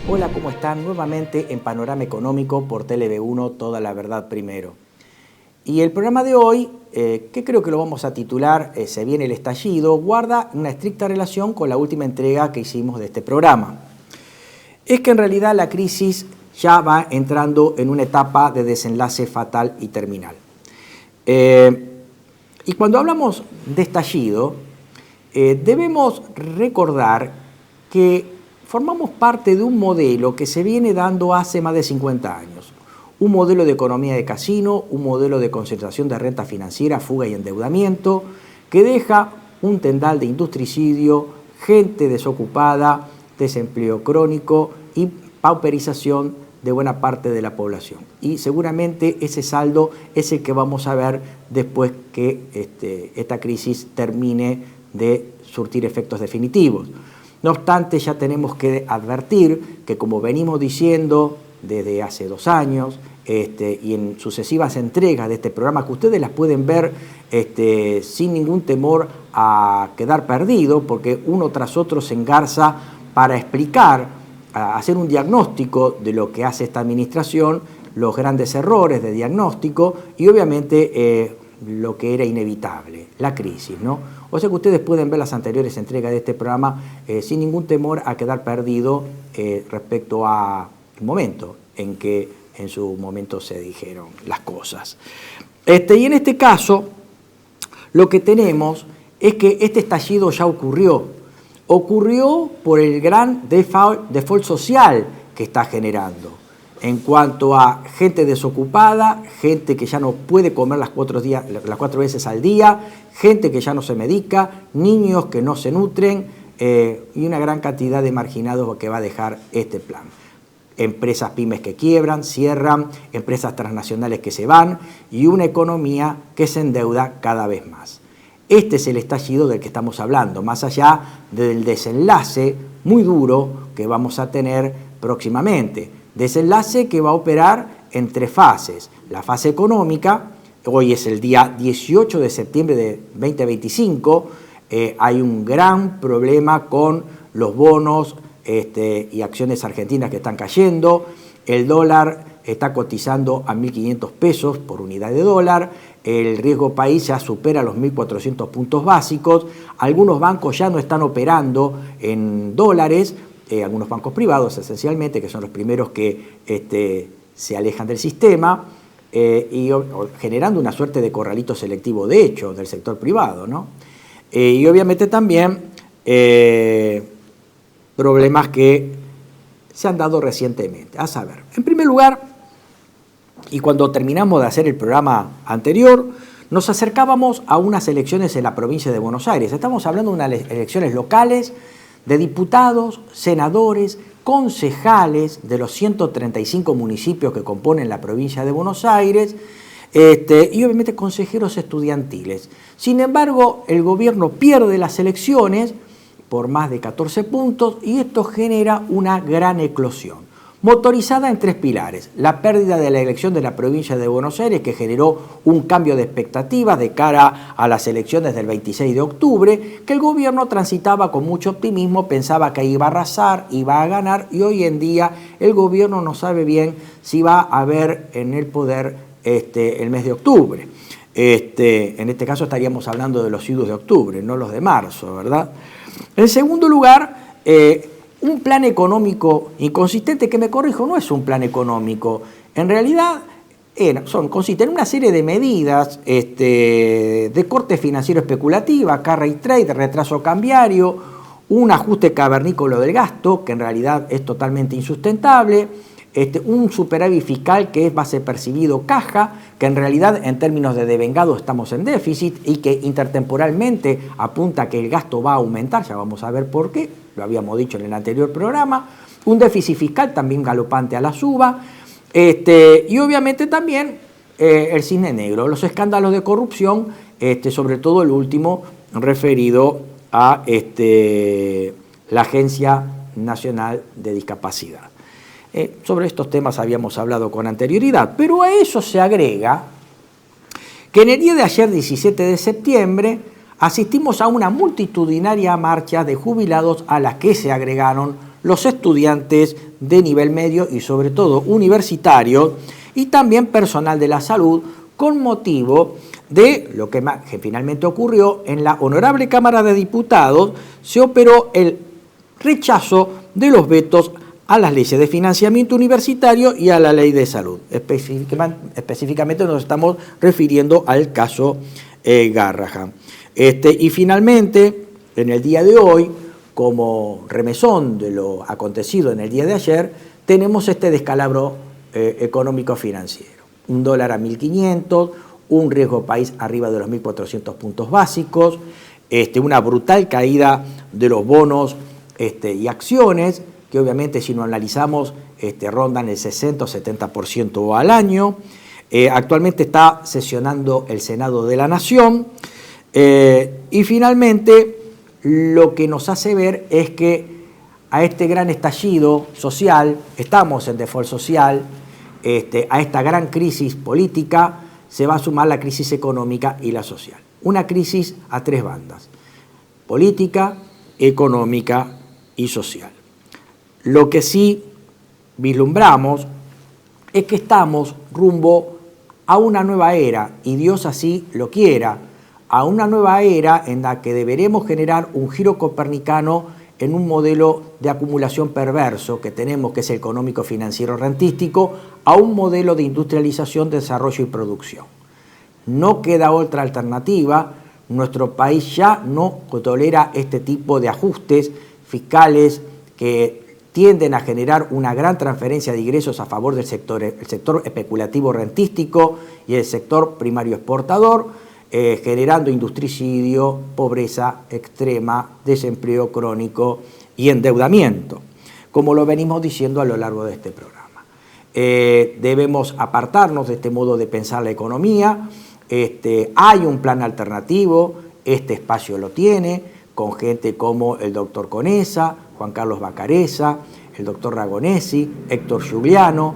Hola, ¿cómo están? Nuevamente en Panorama Económico por TLV1, Toda la Verdad Primero. Y el programa de hoy, que creo que lo vamos a titular Se viene el estallido, guarda una estricta relación con la última entrega que hicimos de este programa. Es que en realidad la crisis ya va entrando en una etapa de desenlace fatal y terminal. Y cuando hablamos de estallido, debemos recordar que formamos parte de un modelo que se viene dando hace más de 50 años. Un modelo de economía de casino, un modelo de concentración de renta financiera, fuga y endeudamiento, que deja un tendal de industricidio, gente desocupada, desempleo crónico y pauperización de buena parte de la población. Y seguramente ese saldo es el que vamos a ver después que esta crisis termine de surtir efectos definitivos. No obstante, ya tenemos que advertir que, como venimos diciendo desde hace 2 años y en sucesivas entregas de este programa, que ustedes las pueden ver sin ningún temor a quedar perdido, porque uno tras otro se engarza para explicar, hacer un diagnóstico de lo que hace esta administración, los grandes errores de diagnóstico y obviamente lo que era inevitable, la crisis, ¿no? O sea que ustedes pueden ver las anteriores entregas de este programa sin ningún temor a quedar perdido respecto al momento en que en su momento se dijeron las cosas. Y en este caso, lo que tenemos es que este estallido ya ocurrió. Ocurrió por el gran default social que está generando. En cuanto a gente desocupada, gente que ya no puede comer las 4 veces al día, gente que ya no se medica, niños que no se nutren y una gran cantidad de marginados que va a dejar este plan. Empresas pymes que quiebran, cierran, empresas transnacionales que se van y una economía que se endeuda cada vez más. Este es el estallido del que estamos hablando, más allá del desenlace muy duro que vamos a tener próximamente. Desenlace que va a operar en 3 fases. La fase económica, hoy es el día 18 de septiembre de 2025, hay un gran problema con los bonos y acciones argentinas que están cayendo, el dólar está cotizando a 1.500 pesos por unidad de dólar, el riesgo país ya supera los 1.400 puntos básicos, algunos bancos ya no están operando en dólares, algunos bancos privados esencialmente, que son los primeros que se alejan del sistema y generando una suerte de corralito selectivo de hecho del sector privado, ¿no? Y obviamente también problemas que se han dado recientemente. A saber, en primer lugar, y cuando terminamos de hacer el programa anterior, nos acercábamos a unas elecciones en la provincia de Buenos Aires. Estamos hablando de unas elecciones locales de diputados, senadores, concejales de los 135 municipios que componen la provincia de Buenos Aires y obviamente consejeros estudiantiles. Sin embargo, el gobierno pierde las elecciones por más de 14 puntos y esto genera una gran eclosión, motorizada en 3 pilares. La pérdida de la elección de la provincia de Buenos Aires, que generó un cambio de expectativas de cara a las elecciones del 26 de octubre, que el gobierno transitaba con mucho optimismo, pensaba que iba a arrasar, iba a ganar, y hoy en día el gobierno no sabe bien si va a haber en el poder el mes de octubre. En este caso estaríamos hablando de los idus de octubre, no los de marzo, ¿verdad? En segundo lugar, un plan económico inconsistente, que me corrijo, no es un plan económico, en realidad consiste en una serie de medidas de corte financiero especulativa, carry trade, retraso cambiario, un ajuste cavernícola del gasto, que en realidad es totalmente insustentable, un superávit fiscal que es base percibido caja, que en realidad en términos de devengado estamos en déficit y que intertemporalmente apunta a que el gasto va a aumentar, ya vamos a ver por qué, lo habíamos dicho en el anterior programa, un déficit fiscal también galopante a la suba, y obviamente también el cisne negro, los escándalos de corrupción, sobre todo el último referido a la Agencia Nacional de Discapacidad. Sobre estos temas habíamos hablado con anterioridad, pero a eso se agrega que en el día de ayer, 17 de septiembre, asistimos a una multitudinaria marcha de jubilados a las que se agregaron los estudiantes de nivel medio y sobre todo universitarios, y también personal de la salud, con motivo de lo que finalmente ocurrió en la Honorable Cámara de Diputados. Se operó el rechazo de los vetos a las leyes de financiamiento universitario y a la ley de salud. Específicamente nos estamos refiriendo al caso Garrahan. Y finalmente, en el día de hoy, como remesón de lo acontecido en el día de ayer, tenemos este descalabro económico-financiero. Un dólar a 1.500, un riesgo país arriba de los 1.400 puntos básicos, una brutal caída de los bonos y acciones, que obviamente si no analizamos rondan el 60 o 70% al año. Actualmente está sesionando el Senado de la Nación. Y finalmente, lo que nos hace ver es que a este gran estallido social, estamos en default social, a esta gran crisis política se va a sumar la crisis económica y la social. Una crisis a tres bandas: política, económica y social. Lo que sí vislumbramos es que estamos rumbo a una nueva era, y Dios así lo quiera, a una nueva era en la que deberemos generar un giro copernicano en un modelo de acumulación perverso que tenemos, que es el económico, financiero, rentístico, a un modelo de industrialización, desarrollo y producción. No queda otra alternativa. Nuestro país ya no tolera este tipo de ajustes fiscales que tienden a generar una gran transferencia de ingresos a favor del sector, el sector especulativo rentístico y el sector primario exportador, generando industricidio, pobreza extrema, desempleo crónico y endeudamiento, como lo venimos diciendo a lo largo de este programa. Debemos apartarnos de este modo de pensar la economía. Hay un plan alternativo, este espacio lo tiene, con gente como el doctor Conesa, Juan Carlos Bacareza, el doctor Ragonesi, Héctor Giuliano,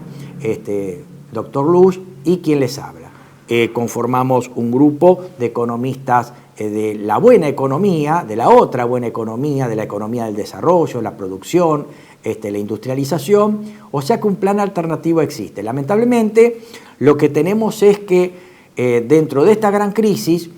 doctor Luz y quien les habla. Conformamos un grupo de economistas de la buena economía, de la otra buena economía, de la economía del desarrollo, la producción, la industrialización, o sea que un plan alternativo existe. Lamentablemente, lo que tenemos es que dentro de esta gran crisis,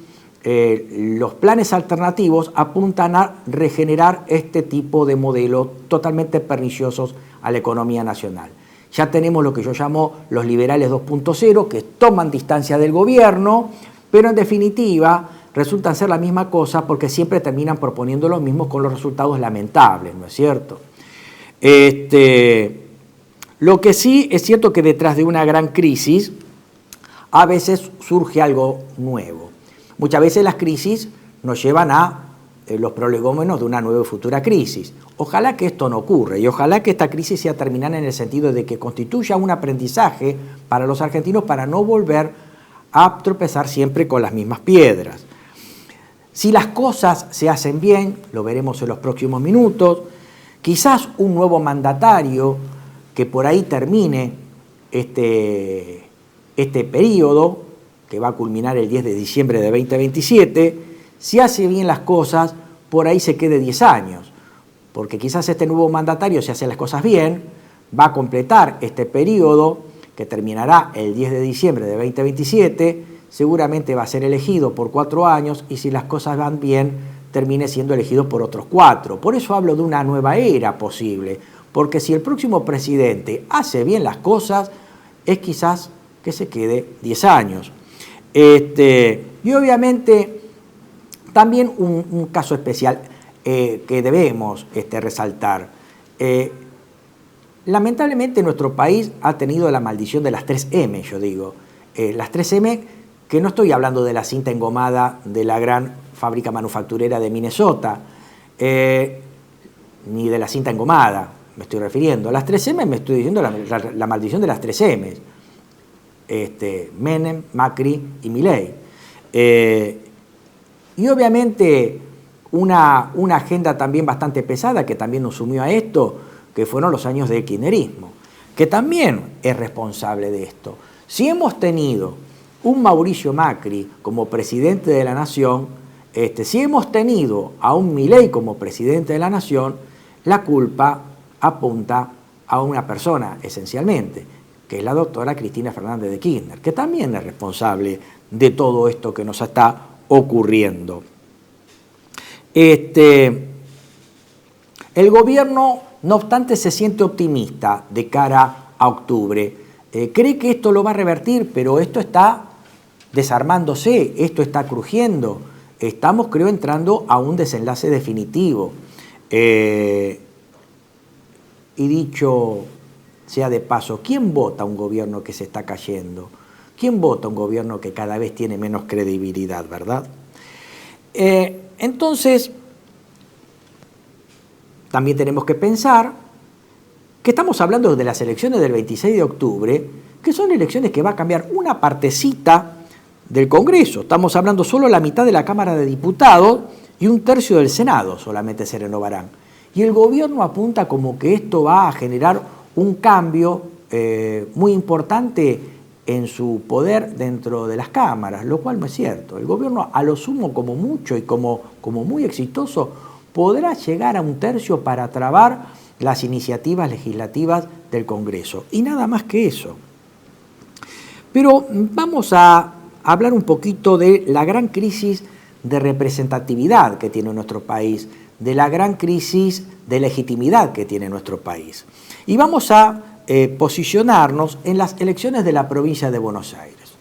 los planes alternativos apuntan a regenerar este tipo de modelos totalmente perniciosos a la economía nacional. Ya tenemos lo que yo llamo los liberales 2.0, que toman distancia del gobierno, pero en definitiva resultan ser la misma cosa porque siempre terminan proponiendo lo mismo con los resultados lamentables, ¿no es cierto? Lo que sí es cierto que detrás de una gran crisis a veces surge algo nuevo. Muchas veces las crisis nos llevan a los prolegómenos de una nueva y futura crisis. Ojalá que esto no ocurra y ojalá que esta crisis sea terminada en el sentido de que constituya un aprendizaje para los argentinos para no volver a tropezar siempre con las mismas piedras. Si las cosas se hacen bien, lo veremos en los próximos minutos, quizás un nuevo mandatario que por ahí termine este periodo, que va a culminar el 10 de diciembre de 2027, si hace bien las cosas, por ahí se quede 10 años, porque quizás este nuevo mandatario, si hace las cosas bien, va a completar este periodo que terminará el 10 de diciembre de 2027, seguramente va a ser elegido por 4 años y si las cosas van bien, termine siendo elegido por otros 4. Por eso hablo de una nueva era posible, porque si el próximo presidente hace bien las cosas, es quizás que se quede 10 años. Y obviamente también un caso especial que debemos resaltar. Lamentablemente nuestro país ha tenido la maldición de las 3M, yo digo. Las 3M, que no estoy hablando de la cinta engomada de la gran fábrica manufacturera de Minnesota, ni de la cinta engomada, me estoy refiriendo. A las 3M me estoy diciendo la maldición de las 3M. Menem, Macri y Milei. Y obviamente una agenda también bastante pesada que también nos sumió a esto, que fueron los años de kirchnerismo, que también es responsable de esto. Si hemos tenido un Mauricio Macri como presidente de la Nación, si hemos tenido a un Milei como presidente de la Nación, la culpa apunta a una persona esencialmente, que es la doctora Cristina Fernández de Kirchner, que también es responsable de todo esto que nos está ocurriendo. El gobierno, no obstante, se siente optimista de cara a octubre. Cree que esto lo va a revertir, pero esto está desarmándose, esto está crujiendo. Estamos, creo, entrando a un desenlace definitivo. Y dicho sea de paso, ¿quién vota un gobierno que se está cayendo? ¿Quién vota un gobierno que cada vez tiene menos credibilidad, verdad? Entonces, también tenemos que pensar que estamos hablando de las elecciones del 26 de octubre, que son elecciones que va a cambiar una partecita del Congreso. Estamos hablando solo la mitad de la Cámara de Diputados y un tercio del Senado solamente se renovarán. Y el gobierno apunta como que esto va a generar un cambio muy importante en su poder dentro de las cámaras, lo cual no es cierto. El gobierno, a lo sumo, como mucho y como muy exitoso, podrá llegar a un tercio para trabar las iniciativas legislativas del Congreso. Y nada más que eso. Pero vamos a hablar un poquito de la gran crisis de representatividad que tiene nuestro país, de la gran crisis de legitimidad que tiene nuestro país. Y vamos a posicionarnos en las elecciones de la provincia de Buenos Aires.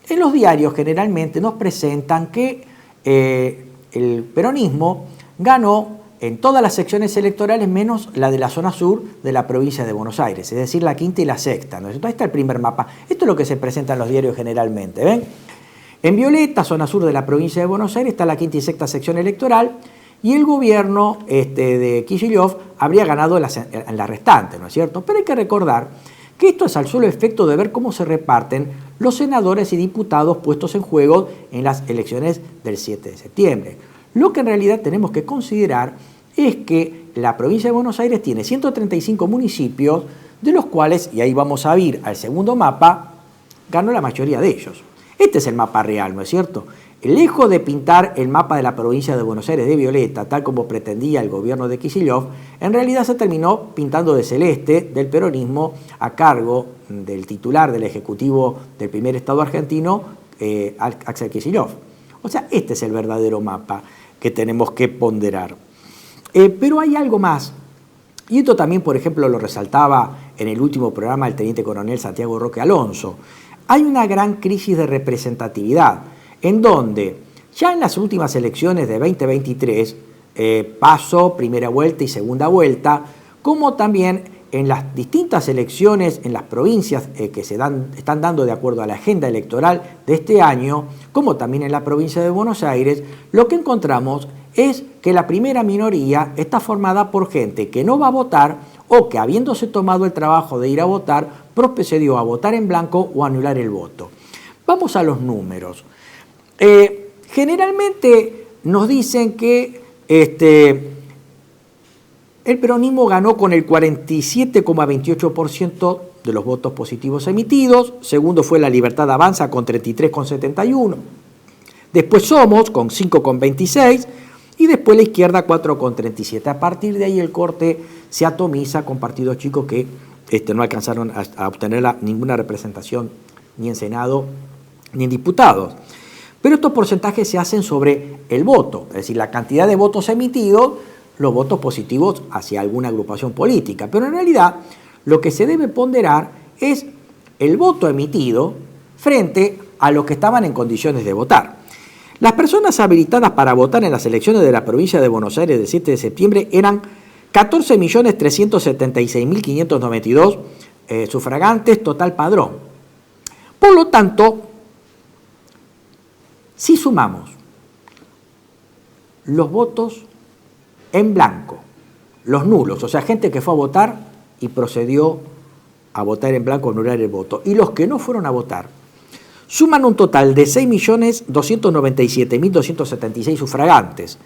En los diarios generalmente nos presentan que el peronismo ganó en todas las secciones electorales menos la de la zona sur de la provincia de Buenos Aires, es decir, la quinta y la sexta, ¿no? Entonces, ahí está el primer mapa. Esto es lo que se presenta en los diarios generalmente, ¿ven? En violeta, zona sur de la provincia de Buenos Aires, está la quinta y sexta sección electoral, y el gobierno de Kicillof habría ganado en la restante, ¿no es cierto? Pero hay que recordar que esto es al solo efecto de ver cómo se reparten los senadores y diputados puestos en juego en las elecciones del 7 de septiembre. Lo que en realidad tenemos que considerar es que la provincia de Buenos Aires tiene 135 municipios, de los cuales, y ahí vamos a ir al segundo mapa, ganó la mayoría de ellos. Este es el mapa real, ¿no es cierto? Lejos de pintar el mapa de la provincia de Buenos Aires de violeta, tal como pretendía el gobierno de Kicillof, en realidad se terminó pintando de celeste del peronismo a cargo del titular del Ejecutivo del primer Estado argentino, Axel Kicillof. O sea, este es el verdadero mapa que tenemos que ponderar. Pero hay algo más, y esto también, por ejemplo, lo resaltaba en el último programa el teniente coronel Santiago Roque Alonso. Hay una gran crisis de representatividad, en donde ya en las últimas elecciones de 2023, paso, primera vuelta y segunda vuelta, como también en las distintas elecciones en las provincias que están dando de acuerdo a la agenda electoral de este año, como también en la provincia de Buenos Aires, lo que encontramos es que la primera minoría está formada por gente que no va a votar o que, habiéndose tomado el trabajo de ir a votar, procedió a votar en blanco o anular el voto. Vamos a los números. Generalmente nos dicen que el peronismo ganó con el 47,28% de los votos positivos emitidos. Segundo fue La Libertad Avanza con 33,71%. Después Somos con 5,26%. Y después la izquierda 4,37%. A partir de ahí el corte se atomiza con partidos chicos que no alcanzaron a obtener ninguna representación ni en Senado ni en diputados. Pero estos porcentajes se hacen sobre el voto, es decir, la cantidad de votos emitidos, los votos positivos hacia alguna agrupación política. Pero en realidad lo que se debe ponderar es el voto emitido frente a los que estaban en condiciones de votar. Las personas habilitadas para votar en las elecciones de la provincia de Buenos Aires del 7 de septiembre eran 14.376.592 sufragantes total padrón. Por lo tanto, si sumamos los votos en blanco, los nulos, o sea, gente que fue a votar y procedió a votar en blanco o anular el voto, y los que no fueron a votar, suman un total de 6.297.276 sufragantes,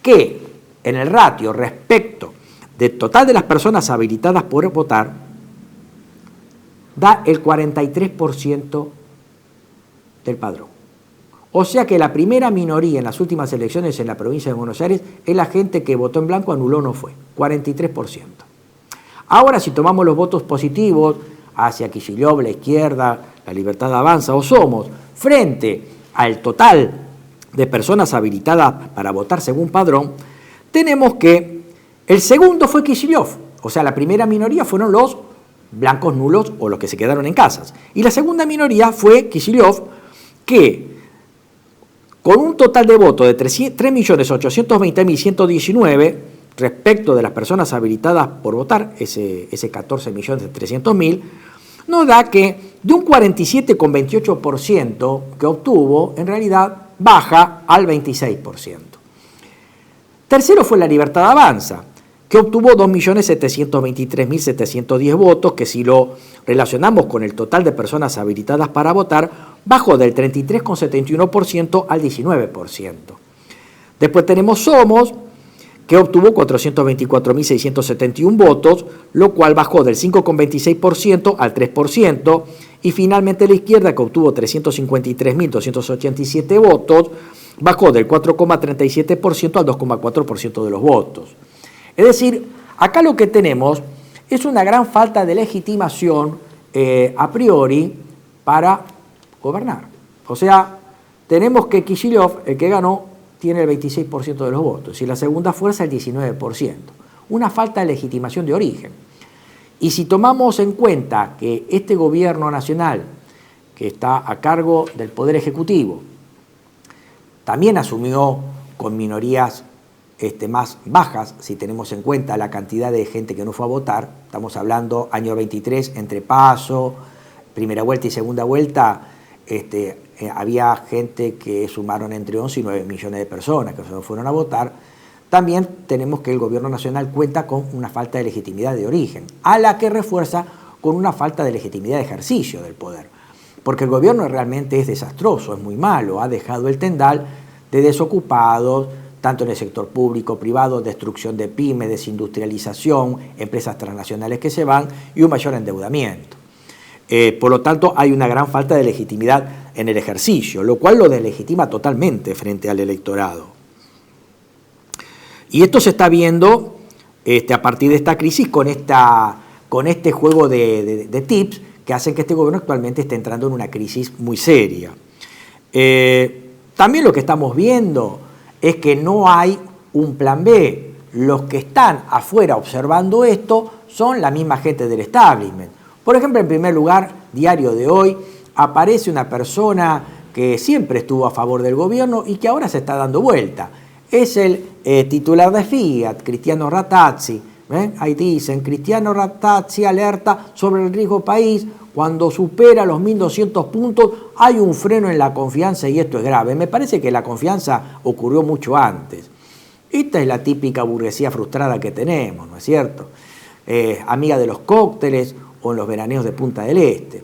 que en el ratio respecto del total de las personas habilitadas por votar, da el 43% del padrón. O sea que la primera minoría en las últimas elecciones en la provincia de Buenos Aires es la gente que votó en blanco, anuló o no fue, 43%. Ahora, si tomamos los votos positivos hacia Kicillof, la izquierda, la Libertad Avanza o Somos, frente al total de personas habilitadas para votar según padrón, tenemos que el segundo fue Kicillof, o sea, la primera minoría fueron los blancos nulos o los que se quedaron en casas. Y la segunda minoría fue Kicillof, que con un total de votos de 3.820.119 respecto de las personas habilitadas por votar, ese 14.300.000, nos da que de un 47,28% que obtuvo, en realidad baja al 26%. Tercero fue la Libertad Avanza, que obtuvo 2.723.710 votos, que si lo relacionamos con el total de personas habilitadas para votar, bajó del 33,71% al 19%. Después tenemos Somos, que obtuvo 424.671 votos, lo cual bajó del 5,26% al 3%, y finalmente la izquierda, que obtuvo 353.287 votos, bajó del 4,37% al 2,4% de los votos. Es decir, acá lo que tenemos es una gran falta de legitimación a priori para gobernar. O sea, tenemos que Kicillof, el que ganó, tiene el 26% de los votos y la segunda fuerza el 19%. Una falta de legitimación de origen. Y si tomamos en cuenta que este gobierno nacional, que está a cargo del Poder Ejecutivo, también asumió con minorías más bajas, si tenemos en cuenta la cantidad de gente que no fue a votar, estamos hablando año 23, entre paso, primera vuelta y segunda vuelta, había gente que sumaron entre 11 y 9 millones de personas que no fueron a votar. También tenemos que el gobierno nacional cuenta con una falta de legitimidad de origen, a la que refuerza con una falta de legitimidad de ejercicio del poder. Porque el gobierno realmente es desastroso, es muy malo, ha dejado el tendal de desocupados, tanto en el sector público, privado, destrucción de pymes, desindustrialización, empresas transnacionales que se van y un mayor endeudamiento. Por lo tanto, hay una gran falta de legitimidad en el ejercicio, lo cual lo deslegitima totalmente frente al electorado. Y esto se está viendo a partir de esta crisis con este juego de tips que hacen que este gobierno actualmente esté entrando en una crisis muy seria. También lo que estamos viendo es que no hay un plan B. Los que están afuera observando esto son la misma gente del establishment. Por ejemplo, en primer lugar, Diario de Hoy, aparece una persona que siempre estuvo a favor del gobierno y que ahora se está dando vuelta. Es el titular de Fiat, Cristiano Rattazzi. Ahí dicen, Cristiano Rattazzi alerta sobre el riesgo país. Cuando supera los 1.200 puntos hay un freno en la confianza y esto es grave. Me parece que la confianza ocurrió mucho antes. Esta es la típica burguesía frustrada que tenemos, ¿no es cierto? Amiga de los cócteles o en los veraneos de Punta del Este.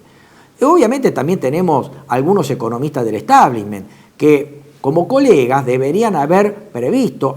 Y obviamente también tenemos algunos economistas del establishment que como colegas deberían haber previsto,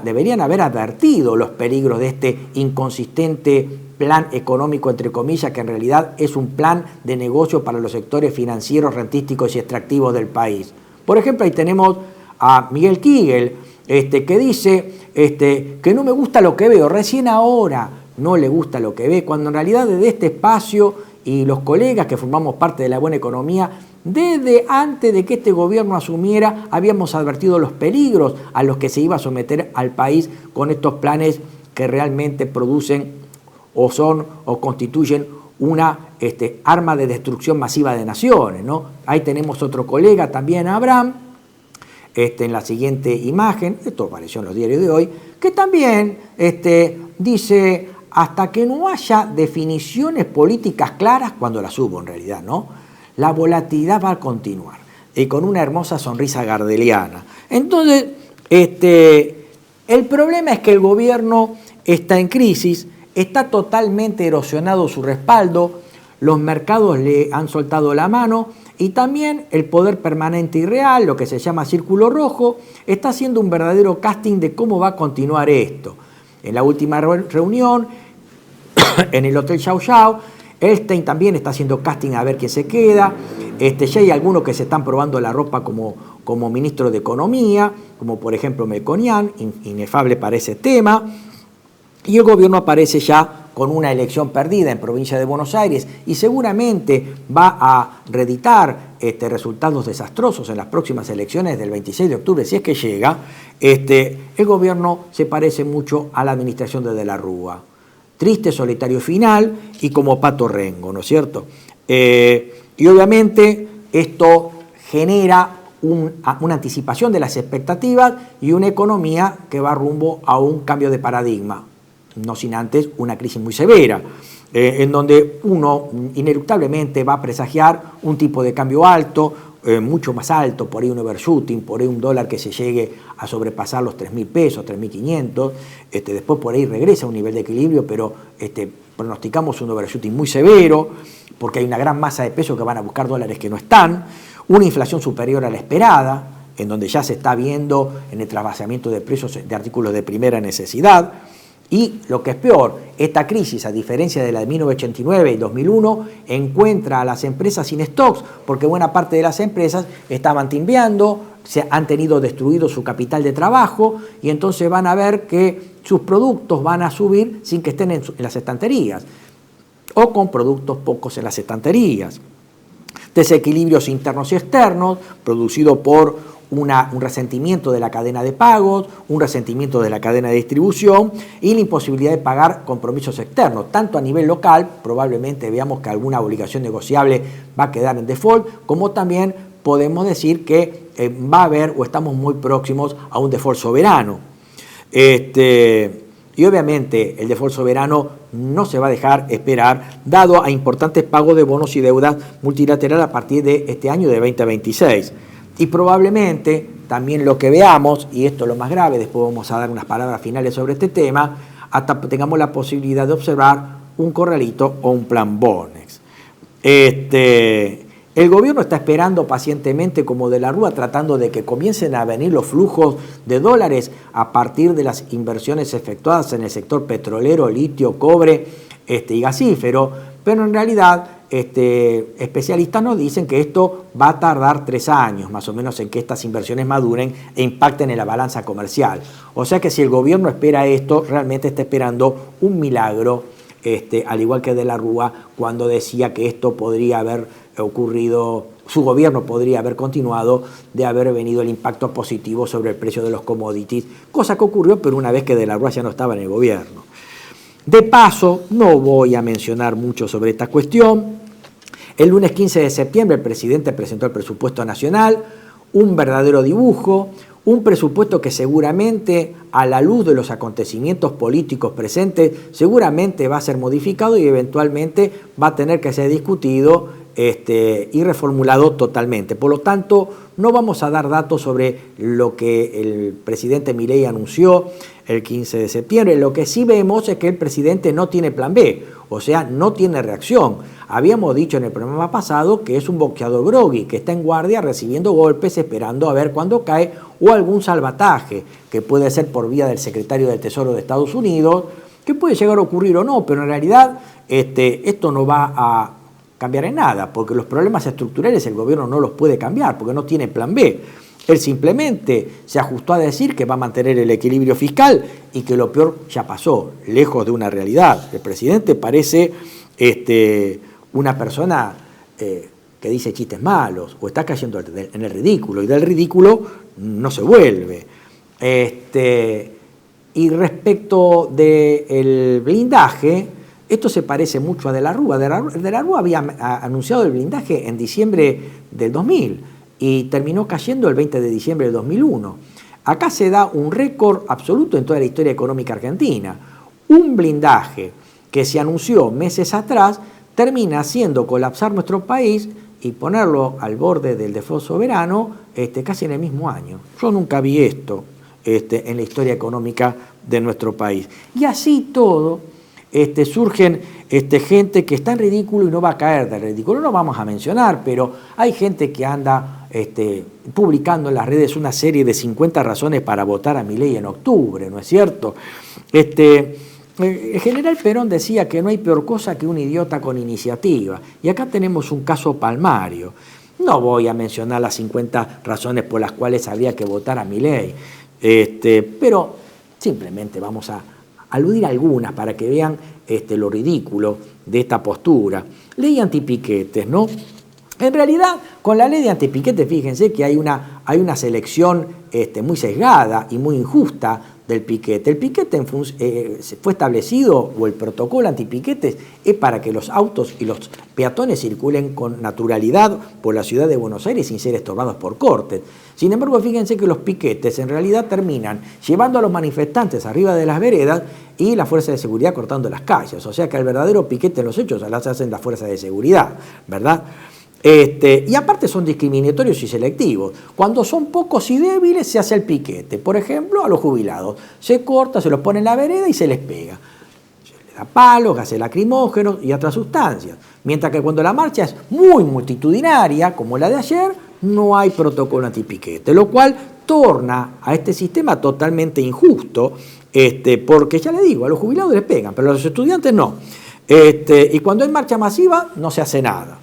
deberían haber advertido los peligros de este inconsistente plan económico, entre comillas, que en realidad es un plan de negocio para los sectores financieros, rentísticos y extractivos del país. Por ejemplo, ahí tenemos a Miguel Kigel, que dice que no me gusta lo que veo, recién ahora no le gusta lo que ve, cuando en realidad desde este espacio y los colegas que formamos parte de la buena economía, desde antes de que este gobierno asumiera, habíamos advertido los peligros a los que se iba a someter al país con estos planes que realmente producen o son o constituyen una arma de destrucción masiva de naciones, ¿no? Ahí tenemos otro colega también, Abraham, en la siguiente imagen, esto apareció en los diarios de hoy, que también dice, hasta que no haya definiciones políticas claras, cuando las hubo en realidad, ¿no? La volatilidad va a continuar, y con una hermosa sonrisa gardeliana. Entonces, el problema es que el gobierno está en crisis, está totalmente erosionado su respaldo, los mercados le han soltado la mano y también el poder permanente y real, lo que se llama círculo rojo, está haciendo un verdadero casting de cómo va a continuar esto. En la última reunión, en el Hotel Yao Yao, Elstein también está haciendo casting a ver quién se queda. Ya hay algunos que se están probando la ropa como ministro de Economía, como por ejemplo Melconian, inefable para ese tema. Y el gobierno aparece ya con una elección perdida en provincia de Buenos Aires y seguramente va a reeditar resultados desastrosos en las próximas elecciones del 26 de octubre, si es que llega, el gobierno se parece mucho a la administración de la Rúa. Triste, solitario final y como Pato Rengo, ¿no es cierto? Y obviamente esto genera una anticipación de las expectativas y una economía que va rumbo a un cambio de paradigma, no sin antes una crisis muy severa, en donde uno ineluctablemente va a presagiar un tipo de cambio alto, mucho más alto, por ahí un overshooting, por ahí un dólar que se llegue a sobrepasar los 3.000 pesos, 3.500, después por ahí regresa a un nivel de equilibrio, pero pronosticamos un overshooting muy severo, porque hay una gran masa de pesos que van a buscar dólares que no están, una inflación superior a la esperada, en donde ya se está viendo en el trasvaseamiento de precios de artículos de primera necesidad, y lo que es peor, esta crisis, a diferencia de la de 1989 y 2001, encuentra a las empresas sin stocks, porque buena parte de las empresas estaban timbeando, se han tenido destruido su capital de trabajo y entonces van a ver que sus productos van a subir sin que estén en las estanterías o con productos pocos en las estanterías. Desequilibrios internos y externos producidos por un resentimiento de la cadena de pagos, un resentimiento de la cadena de distribución y la imposibilidad de pagar compromisos externos, tanto a nivel local, probablemente veamos que alguna obligación negociable va a quedar en default, como también podemos decir que va a haber o estamos muy próximos a un default soberano. Y obviamente el default soberano no se va a dejar esperar, dado a importantes pagos de bonos y deudas multilaterales a partir de este año de 2026. Y probablemente también lo que veamos, y esto es lo más grave, después vamos a dar unas palabras finales sobre este tema, hasta tengamos la posibilidad de observar un corralito o un plan Bonex. El gobierno está esperando pacientemente como de la Rúa, tratando de que comiencen a venir los flujos de dólares a partir de las inversiones efectuadas en el sector petrolero, litio, cobre y gasífero, pero en realidad especialistas nos dicen que esto va a tardar 3 años más o menos en que estas inversiones maduren e impacten en la balanza comercial. O sea que si el gobierno espera esto, realmente está esperando un milagro, al igual que de la Rúa cuando decía que esto podría haber ocurrido, su gobierno podría haber continuado de haber venido el impacto positivo sobre el precio de los commodities, cosa que ocurrió pero una vez que de la Rúa ya no estaba en el gobierno. De paso, no voy a mencionar mucho sobre esta cuestión. El lunes 15 de septiembre el presidente presentó el presupuesto nacional, un verdadero dibujo, un presupuesto que seguramente, a la luz de los acontecimientos políticos presentes, seguramente va a ser modificado y eventualmente va a tener que ser discutido y reformulado totalmente. Por lo tanto, no vamos a dar datos sobre lo que el presidente Milei anunció el 15 de septiembre. Lo que sí vemos es que el presidente no tiene plan B, o sea, no tiene reacción. Habíamos dicho en el programa pasado que es un boxeador grogui, que está en guardia recibiendo golpes, esperando a ver cuándo cae, o algún salvataje, que puede ser por vía del secretario del Tesoro de Estados Unidos, que puede llegar a ocurrir o no, pero en realidad esto no va a cambiar en nada, porque los problemas estructurales el gobierno no los puede cambiar, porque no tiene plan B. Él simplemente se ajustó a decir que va a mantener el equilibrio fiscal y que lo peor ya pasó, lejos de una realidad. El presidente parece una persona que dice chistes malos o está cayendo en el ridículo, y del ridículo no se vuelve. Y respecto del blindaje, esto se parece mucho a De la Rúa. De la Rúa había anunciado el blindaje en diciembre del 2000 y terminó cayendo el 20 de diciembre del 2001. Acá se da un récord absoluto en toda la historia económica argentina. Un blindaje que se anunció meses atrás termina haciendo colapsar nuestro país y ponerlo al borde del default soberano casi en el mismo año. Yo nunca vi esto en la historia económica de nuestro país. Y así todo, surgen gente que está en ridículo y no va a caer del ridículo. No vamos a mencionar, pero hay gente que anda publicando en las redes una serie de 50 razones para votar a Milei en octubre, ¿no es cierto? El general Perón decía que no hay peor cosa que un idiota con iniciativa, y acá tenemos un caso palmario. No voy a mencionar las 50 razones por las cuales habría que votar a Milei, pero simplemente vamos a aludir a algunas para que vean lo ridículo de esta postura. Ley antipiquetes, ¿no? En realidad, con la ley de antipiquetes, fíjense que hay una selección muy sesgada y muy injusta del piquete. El piquete fue establecido, o el protocolo antipiquetes, es para que los autos y los peatones circulen con naturalidad por la ciudad de Buenos Aires sin ser estorbados por cortes. Sin embargo, fíjense que los piquetes en realidad terminan llevando a los manifestantes arriba de las veredas y la fuerza de seguridad cortando las calles. O sea que el verdadero piquete en los hechos las hacen las fuerzas de seguridad, ¿verdad? Y aparte son discriminatorios y selectivos. Cuando son pocos y débiles se hace el piquete. Por ejemplo, a los jubilados. Se corta, se los pone en la vereda y se les pega. Se les da palos, gases lacrimógenos y otras sustancias. Mientras que cuando la marcha es muy multitudinaria, como la de ayer, no hay protocolo antipiquete. Lo cual torna a este sistema totalmente injusto, porque ya le digo, a los jubilados les pegan, pero a los estudiantes no. Y cuando hay marcha masiva no se hace nada.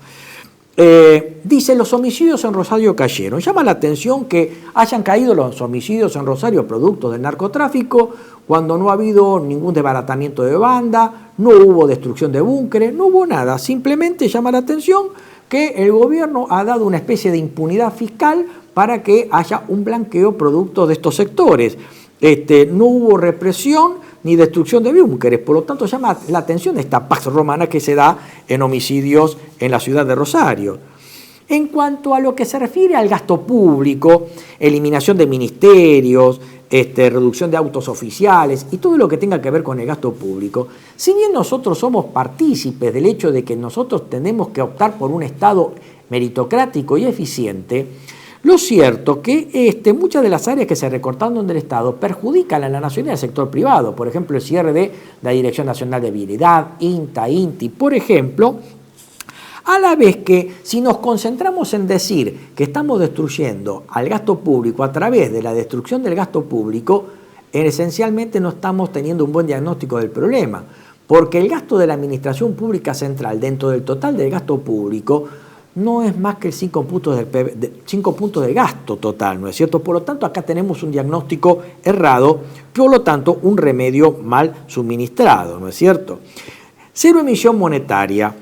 Dice, los homicidios en Rosario cayeron. Llama la atención que hayan caído los homicidios en Rosario producto del narcotráfico cuando no ha habido ningún desbaratamiento de banda, no hubo destrucción de búnkeres, no hubo nada. Simplemente llama la atención que el gobierno ha dado una especie de impunidad fiscal para que haya un blanqueo producto de estos sectores. No hubo represión ni destrucción de búnkeres, por lo tanto llama la atención esta pax romana que se da en homicidios en la ciudad de Rosario. En cuanto a lo que se refiere al gasto público, eliminación de ministerios, reducción de autos oficiales y todo lo que tenga que ver con el gasto público, si bien nosotros somos partícipes del hecho de que nosotros tenemos que optar por un Estado meritocrático y eficiente, lo cierto que muchas de las áreas que se recortaron del Estado perjudican a la nación y al sector privado. Por ejemplo, el cierre de la Dirección Nacional de Vialidad, INTA, INTI, por ejemplo, a la vez que si nos concentramos en decir que estamos destruyendo al gasto público a través de la destrucción del gasto público, esencialmente no estamos teniendo un buen diagnóstico del problema, porque el gasto de la Administración Pública Central dentro del total del gasto público no es más que 5 puntos de gasto total, ¿no es cierto? Por lo tanto, acá tenemos un diagnóstico errado, por lo tanto, un remedio mal suministrado, ¿no es cierto? Cero emisión monetaria.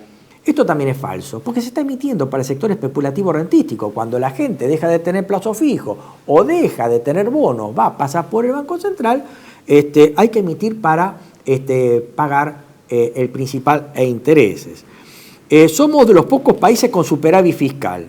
Esto también es falso, porque se está emitiendo para el sector especulativo rentístico. Cuando la gente deja de tener plazo fijo o deja de tener bonos, va a pasar por el Banco Central, hay que emitir para pagar el principal e intereses. Somos de los pocos países con superávit fiscal,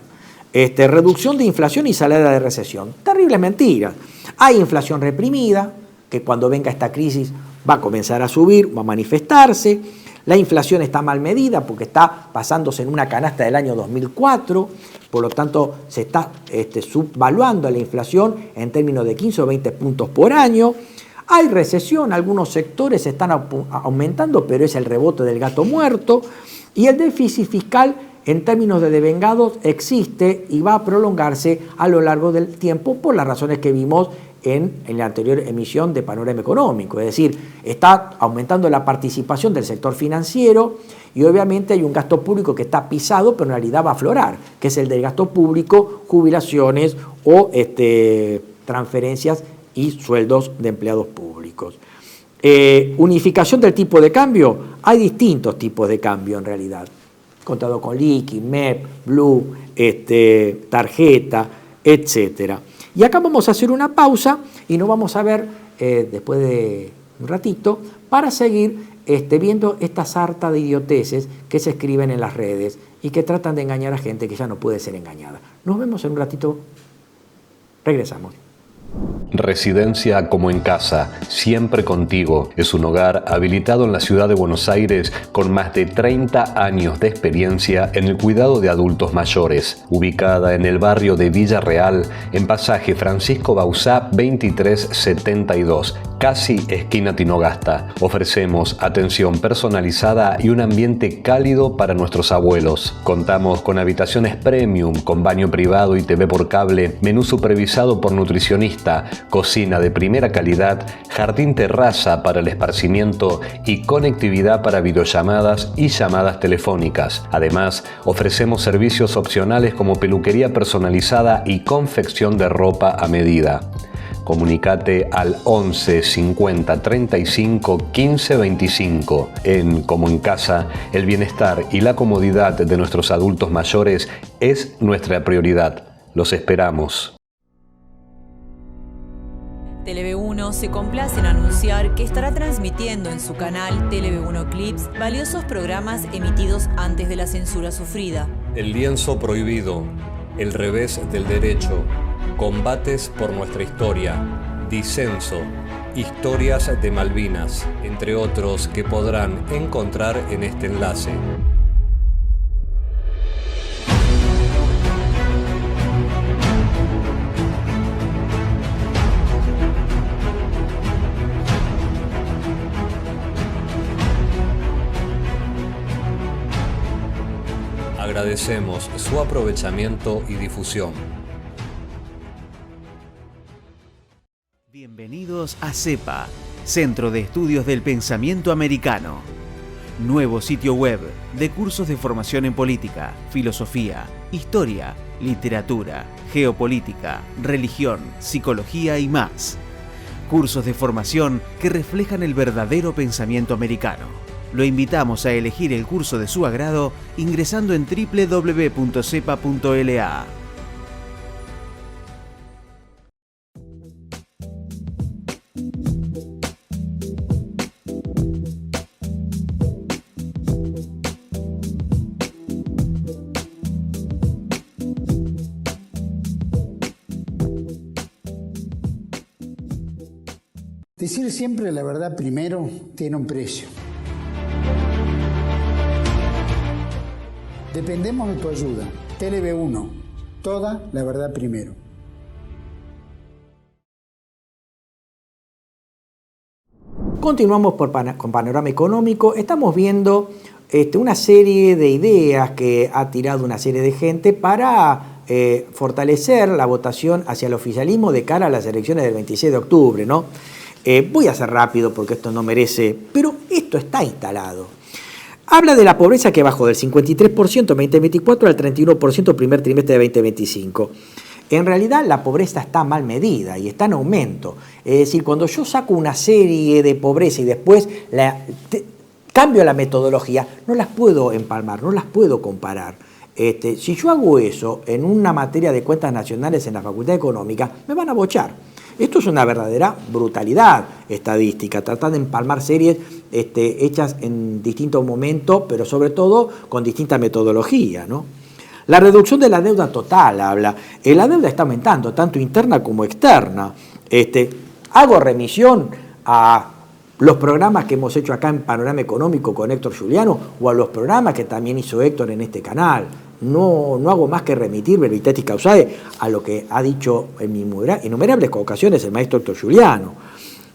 reducción de inflación y salida de recesión. Terribles mentiras. Hay inflación reprimida, que cuando venga esta crisis va a comenzar a subir, va a manifestarse. La inflación está mal medida porque está basándose en una canasta del año 2004, por lo tanto se está subvaluando la inflación en términos de 15 o 20 puntos por año. Hay recesión, algunos sectores están aumentando, pero es el rebote del gato muerto. Y el déficit fiscal en términos de devengados existe y va a prolongarse a lo largo del tiempo por las razones que vimos en la anterior emisión de Panorama Económico. Es decir, está aumentando la participación del sector financiero y obviamente hay un gasto público que está pisado, pero en realidad va a aflorar, que es el del gasto público, jubilaciones o transferencias y sueldos de empleados públicos. Unificación del tipo de cambio. Hay distintos tipos de cambio en realidad. Contado con liqui, MEP, Blue, tarjeta, etc. Y acá vamos a hacer una pausa y nos vamos a ver después de un ratito para seguir viendo esta sarta de idioteces que se escriben en las redes y que tratan de engañar a gente que ya no puede ser engañada. Nos vemos en un ratito. Regresamos. Residencia como en casa, siempre contigo. Es un hogar habilitado en la ciudad de Buenos Aires con más de 30 años de experiencia en el cuidado de adultos mayores. Ubicada en el barrio de Villa Real, en pasaje Francisco Bauzá 2372, casi esquina Tinogasta. Ofrecemos atención personalizada y un ambiente cálido para nuestros abuelos. Contamos con habitaciones premium, con baño privado y TV por cable, menú supervisado por nutricionista, cocina de primera calidad, jardín terraza para el esparcimiento y conectividad para videollamadas y llamadas telefónicas. Además, ofrecemos servicios opcionales como peluquería personalizada y confección de ropa a medida. Comunicate al 11 50 35 15 25. En Como en Casa, el bienestar y la comodidad de nuestros adultos mayores es nuestra prioridad. Los esperamos. TLV1 se complace en anunciar que estará transmitiendo en su canal TLV1 Clips valiosos programas emitidos antes de la censura sufrida. El lienzo prohibido, el revés del derecho, combates por nuestra historia, disenso, historias de Malvinas, entre otros que podrán encontrar en este enlace. Agradecemos su aprovechamiento y difusión. Bienvenidos a CEPA, Centro de Estudios del Pensamiento Americano. Nuevo sitio web de cursos de formación en política, filosofía, historia, literatura, geopolítica, religión, psicología y más. Cursos de formación que reflejan el verdadero pensamiento americano. Lo invitamos a elegir el curso de su agrado ingresando en www.cepa.la. Decir siempre la verdad primero tiene un precio. Dependemos de tu ayuda. TLV1, toda la verdad primero. Continuamos con Panorama Económico. Estamos viendo una serie de ideas que ha tirado una serie de gente para fortalecer la votación hacia el oficialismo de cara a las elecciones del 26 de octubre, ¿no? Voy a ser rápido porque esto no merece, pero esto está instalado. Habla de la pobreza que bajó del 53% en 2024 al 31% primer trimestre de 2025. En realidad la pobreza está mal medida y está en aumento. Es decir, cuando yo saco una serie de pobreza y después cambio la metodología, no las puedo empalmar, no las puedo comparar. Si yo hago eso en una materia de cuentas nacionales en la Facultad Económica, me van a bochar. Esto es una verdadera brutalidad estadística, tratar de empalmar series hechas en distintos momentos, pero sobre todo con distinta metodología, ¿no? La reducción de la deuda total habla. La deuda está aumentando, tanto interna como externa. Hago remisión a los programas que hemos hecho acá en Panorama Económico con Héctor Giuliano o a los programas que también hizo Héctor en este canal. No hago más que remitir veritatis causae a lo que ha dicho en innumerables ocasiones el maestro Héctor Giuliano.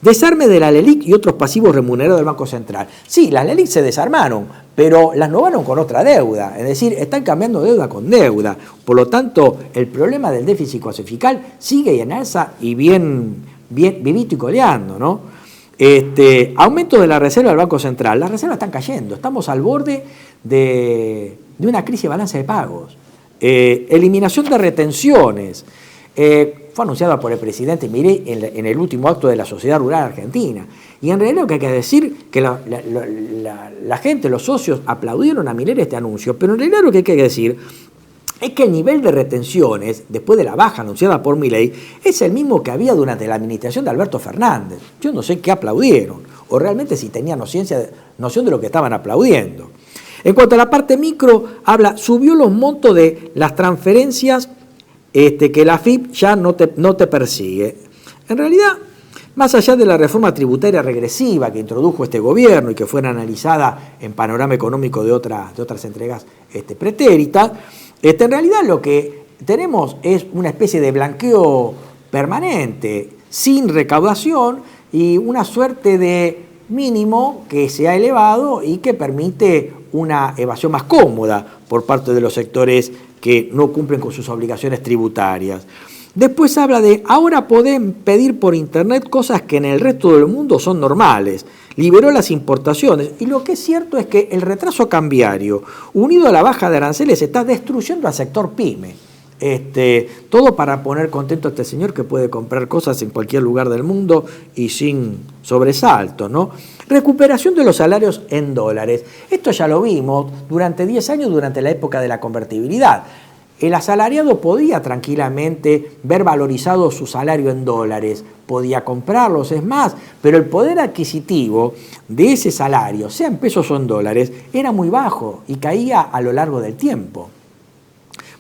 Desarme de la LELIQ y otros pasivos remunerados del Banco Central. Sí, las LELIQ se desarmaron, pero las novaron con otra deuda. Es decir, están cambiando deuda con deuda. Por lo tanto, el problema del déficit fiscal sigue en alza y bien vivito y coleando, ¿no? Aumento de la reserva del Banco Central. Las reservas están cayendo. Estamos al borde de una crisis de balance de pagos. Eliminación de retenciones. Fue anunciada por el presidente Milei en el último acto de la Sociedad Rural Argentina. Y en realidad lo que hay que decir que la gente, los socios, aplaudieron a Milei este anuncio, pero en realidad lo que hay que decir es que el nivel de retenciones, después de la baja anunciada por Milei, es el mismo que había durante la administración de Alberto Fernández. Yo no sé qué aplaudieron, o realmente si tenían noción de lo que estaban aplaudiendo. En cuanto a la parte micro, subió los montos de las transferencias que la AFIP ya no te persigue. En realidad, más allá de la reforma tributaria regresiva que introdujo este gobierno y que fue analizada en Panorama Económico de otras entregas pretéritas, en realidad lo que tenemos es una especie de blanqueo permanente, sin recaudación y una suerte de mínimo que se ha elevado y que permite una evasión más cómoda por parte de los sectores que no cumplen con sus obligaciones tributarias. Después habla de, ahora pueden pedir por internet cosas que en el resto del mundo son normales. Liberó las importaciones. Y lo que es cierto es que el retraso cambiario, unido a la baja de aranceles, está destruyendo al sector PYME. Todo para poner contento a este señor que puede comprar cosas en cualquier lugar del mundo y sin sobresalto, ¿no? Recuperación de los salarios en dólares. Esto ya lo vimos durante 10 años, durante la época de la convertibilidad. El asalariado podía tranquilamente ver valorizado su salario en dólares, podía comprarlos, es más, pero el poder adquisitivo de ese salario, sea en pesos o en dólares, era muy bajo y caía a lo largo del tiempo.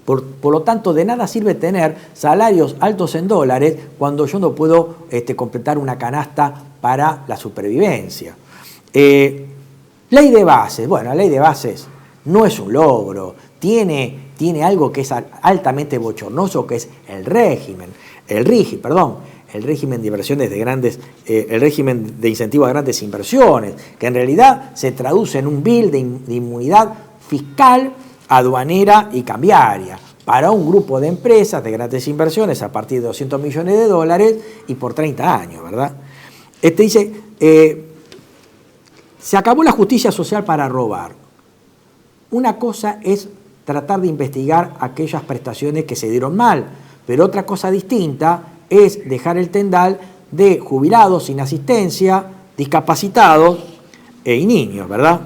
Por lo tanto, de nada sirve tener salarios altos en dólares cuando yo no puedo completar una canasta para la supervivencia. Ley de bases. Bueno, la ley de bases no es un logro, tiene algo que es altamente bochornoso, que es el régimen de inversiones de grandes, el régimen de incentivo a grandes inversiones, que en realidad se traduce en un bill de inmunidad fiscal, aduanera y cambiaria para un grupo de empresas de grandes inversiones a partir de $200 millones y por 30 años, ¿verdad? Dice, se acabó la justicia social para robar. Una cosa es tratar de investigar aquellas prestaciones que se dieron mal, pero otra cosa distinta es dejar el tendal de jubilados sin asistencia, discapacitados y niños, ¿verdad?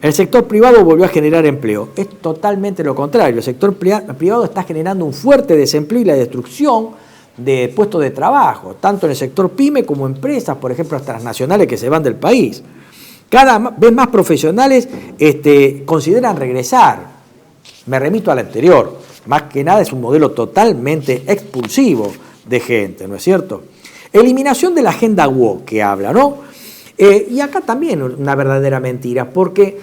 El sector privado volvió a generar empleo. Es totalmente lo contrario. El sector privado está generando un fuerte desempleo y la destrucción de puestos de trabajo, tanto en el sector pyme como empresas, por ejemplo, las transnacionales que se van del país. Cada vez más profesionales consideran regresar. Me remito al anterior. Más que nada es un modelo totalmente expulsivo de gente, ¿no es cierto? Eliminación de la agenda woke que habla, ¿no? Y acá también una verdadera mentira, porque,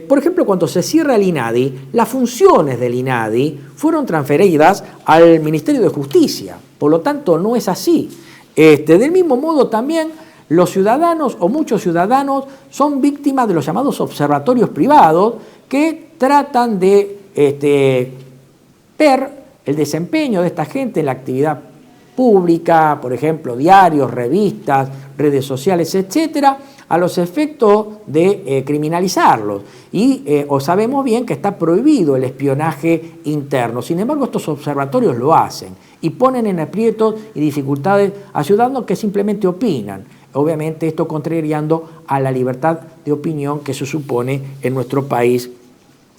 por ejemplo, cuando se cierra el INADI, las funciones del INADI fueron transferidas al Ministerio de Justicia, por lo tanto no es así. Del mismo modo también los ciudadanos o muchos ciudadanos son víctimas de los llamados observatorios privados que tratan de ver el desempeño de esta gente en la actividad pública, por ejemplo, diarios, revistas, redes sociales, etcétera, a los efectos de criminalizarlos. Y sabemos bien que está prohibido el espionaje interno. Sin embargo, estos observatorios lo hacen y ponen en aprietos y dificultades a ciudadanos que simplemente opinan. Obviamente esto contrariando a la libertad de opinión que se supone en nuestro país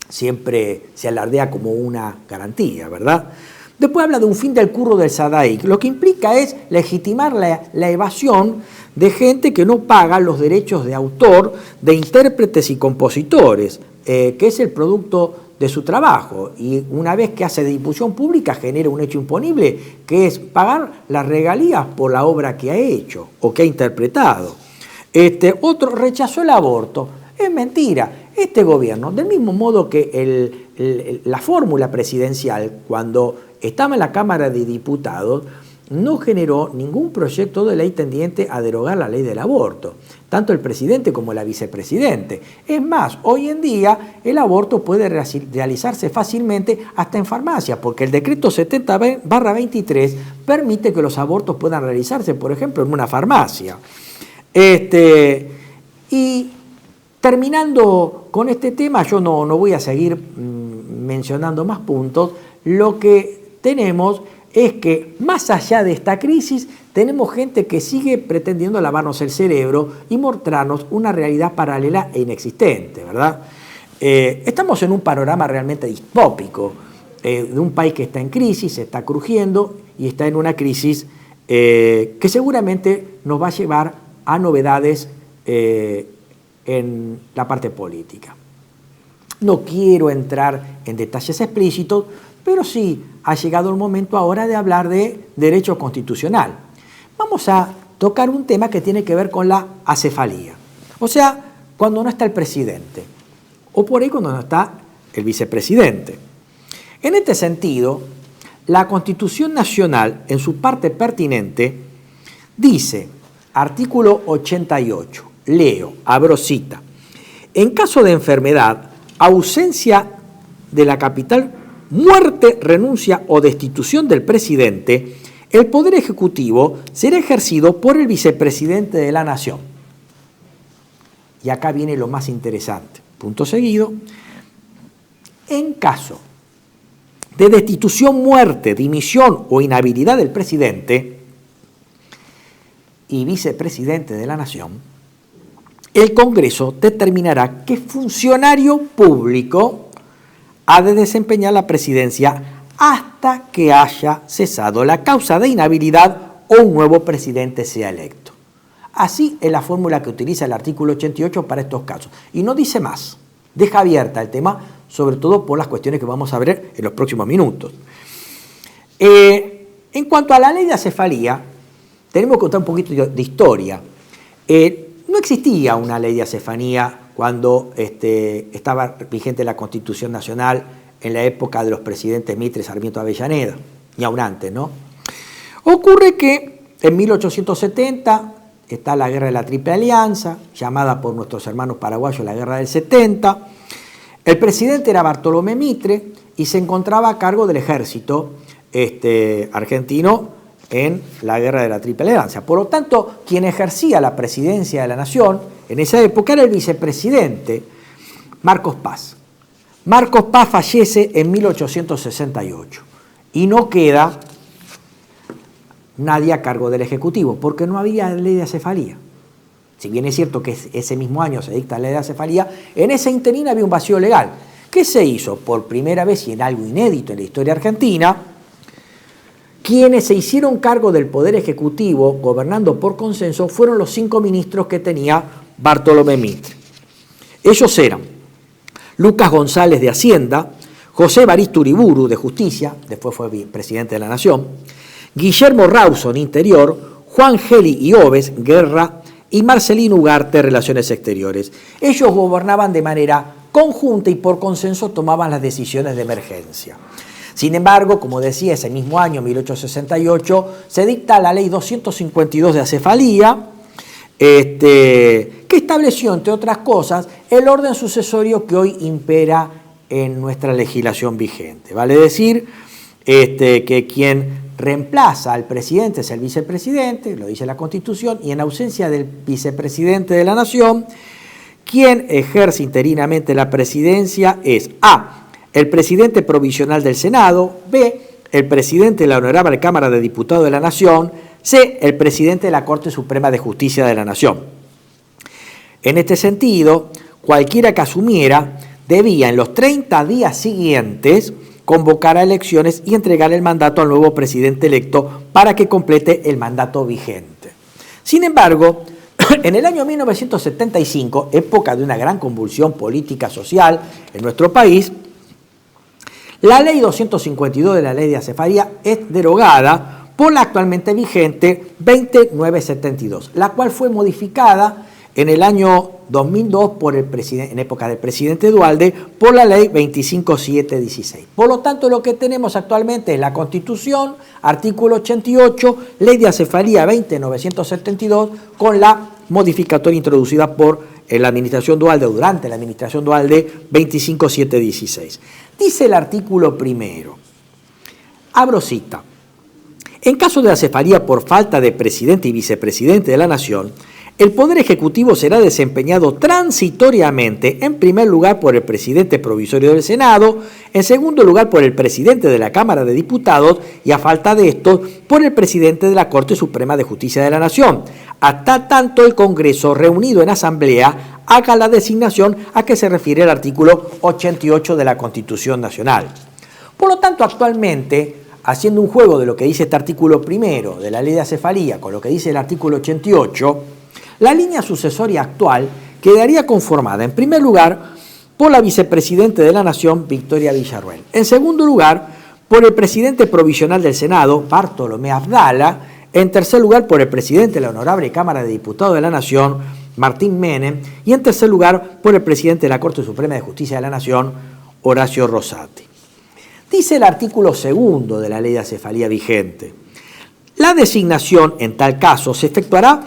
siempre se alardea como una garantía, ¿verdad? Después habla de un fin del curro del SADAIC, lo que implica es legitimar la evasión de gente que no paga los derechos de autor de intérpretes y compositores, que es el producto de su trabajo, y una vez que hace difusión pública genera un hecho imponible, que es pagar las regalías por la obra que ha hecho o que ha interpretado. Otro rechazó el aborto. Es mentira. Este gobierno, del mismo modo que la fórmula presidencial, cuando estaba en la Cámara de Diputados, no generó ningún proyecto de ley tendiente a derogar la ley del aborto, tanto el presidente como la vicepresidente. Es más, hoy en día el aborto puede realizarse fácilmente hasta en farmacia, porque el decreto 70/23 permite que los abortos puedan realizarse, por ejemplo, en una farmacia. Y terminando con este tema, yo no voy a seguir mencionando más puntos. Lo que tenemos es que más allá de esta crisis tenemos gente que sigue pretendiendo lavarnos el cerebro y mostrarnos una realidad paralela e inexistente, ¿verdad? Estamos en un panorama realmente distópico de un país que está en crisis, está crujiendo y está en una crisis que seguramente nos va a llevar a novedades en la parte política. No quiero entrar en detalles explícitos, pero sí ha llegado el momento ahora de hablar de derecho constitucional. Vamos a tocar un tema que tiene que ver con la acefalía. O sea, cuando no está el presidente, o por ahí cuando no está el vicepresidente. En este sentido, la Constitución Nacional, en su parte pertinente, dice, artículo 88, leo, abro cita, en caso de enfermedad, ausencia de la capital, muerte, renuncia o destitución del presidente, el Poder Ejecutivo será ejercido por el vicepresidente de la Nación. Y acá viene lo más interesante. Punto seguido. En caso de destitución, muerte, dimisión o inhabilidad del presidente y vicepresidente de la Nación, el Congreso determinará qué funcionario público ha de desempeñar la presidencia hasta que haya cesado la causa de inhabilidad o un nuevo presidente sea electo. Así es la fórmula que utiliza el artículo 88 para estos casos. Y no dice más. Deja abierta el tema, sobre todo por las cuestiones que vamos a ver en los próximos minutos. En cuanto a la ley de acefalía, tenemos que contar un poquito de historia. No existía una ley de acefalía cuando estaba vigente la Constitución Nacional en la época de los presidentes Mitre, Sarmiento, Avellaneda, ni aún antes, ¿no? Ocurre que en 1870 está la Guerra de la Triple Alianza, llamada por nuestros hermanos paraguayos la Guerra del 70. El presidente era Bartolomé Mitre y se encontraba a cargo del ejército argentino en la Guerra de la Triple Alianza. Por lo tanto, quien ejercía la presidencia de la Nación en esa época era el vicepresidente Marcos Paz. Marcos Paz fallece en 1868 y no queda nadie a cargo del Ejecutivo, porque no había ley de acefalía. Si bien es cierto que ese mismo año se dicta la ley de acefalía, en ese interín había un vacío legal. ¿Qué se hizo? Por primera vez y en algo inédito en la historia argentina, quienes se hicieron cargo del Poder Ejecutivo, gobernando por consenso, fueron los 5 ministros que tenía Bartolomé Mitre. Ellos eran Lucas González de Hacienda, José Evaristo Uriburu de Justicia, después fue presidente de la Nación, Guillermo Rawson, Interior, Juan Geli y Oves, Guerra, y Marcelino Ugarte, Relaciones Exteriores. Ellos gobernaban de manera conjunta y por consenso tomaban las decisiones de emergencia. Sin embargo, como decía, ese mismo año, 1868, se dicta la Ley 252 de acefalía, que estableció, entre otras cosas, el orden sucesorio que hoy impera en nuestra legislación vigente. Vale decir que quien reemplaza al presidente es el vicepresidente, lo dice la Constitución, y en ausencia del vicepresidente de la Nación, quien ejerce interinamente la presidencia es A, el presidente provisional del Senado, B, el presidente de la Honorable Cámara de Diputados de la Nación, C, el presidente de la Corte Suprema de Justicia de la Nación. En este sentido, cualquiera que asumiera debía en los 30 días siguientes convocar a elecciones y entregar el mandato al nuevo presidente electo para que complete el mandato vigente. Sin embargo, en el año 1975, época de una gran convulsión política social en nuestro país, la ley 252 de la ley de acefalía es derogada por la actualmente vigente 20972, la cual fue modificada en el año 2002 en época del presidente Duhalde por la ley 25716. Por lo tanto, lo que tenemos actualmente es la Constitución, artículo 88, ley de acefalía 20972, con la modificatoria introducida por la administración Duhalde o durante la administración Duhalde 25716. Dice el artículo primero, abro cita, en caso de acefalía por falta de presidente y vicepresidente de la Nación, el Poder Ejecutivo será desempeñado transitoriamente, en primer lugar por el presidente provisorio del Senado, en segundo lugar por el presidente de la Cámara de Diputados y, a falta de estos, por el presidente de la Corte Suprema de Justicia de la Nación, hasta tanto el Congreso, reunido en asamblea, haga la designación a que se refiere el artículo 88 de la Constitución Nacional. Por lo tanto, actualmente, haciendo un juego de lo que dice este artículo primero de la ley de acefalía con lo que dice el artículo 88, la línea sucesoria actual quedaría conformada, en primer lugar, por la vicepresidenta de la Nación, Victoria Villarruel. En segundo lugar, por el presidente provisional del Senado, Bartolomé Abdala. En tercer lugar, por el presidente de la Honorable Cámara de Diputados de la Nación, Martín Menem. Y en tercer lugar, por el presidente de la Corte Suprema de Justicia de la Nación, Horacio Rosati. Dice el artículo segundo de la ley de acefalía vigente, la designación, en tal caso, se efectuará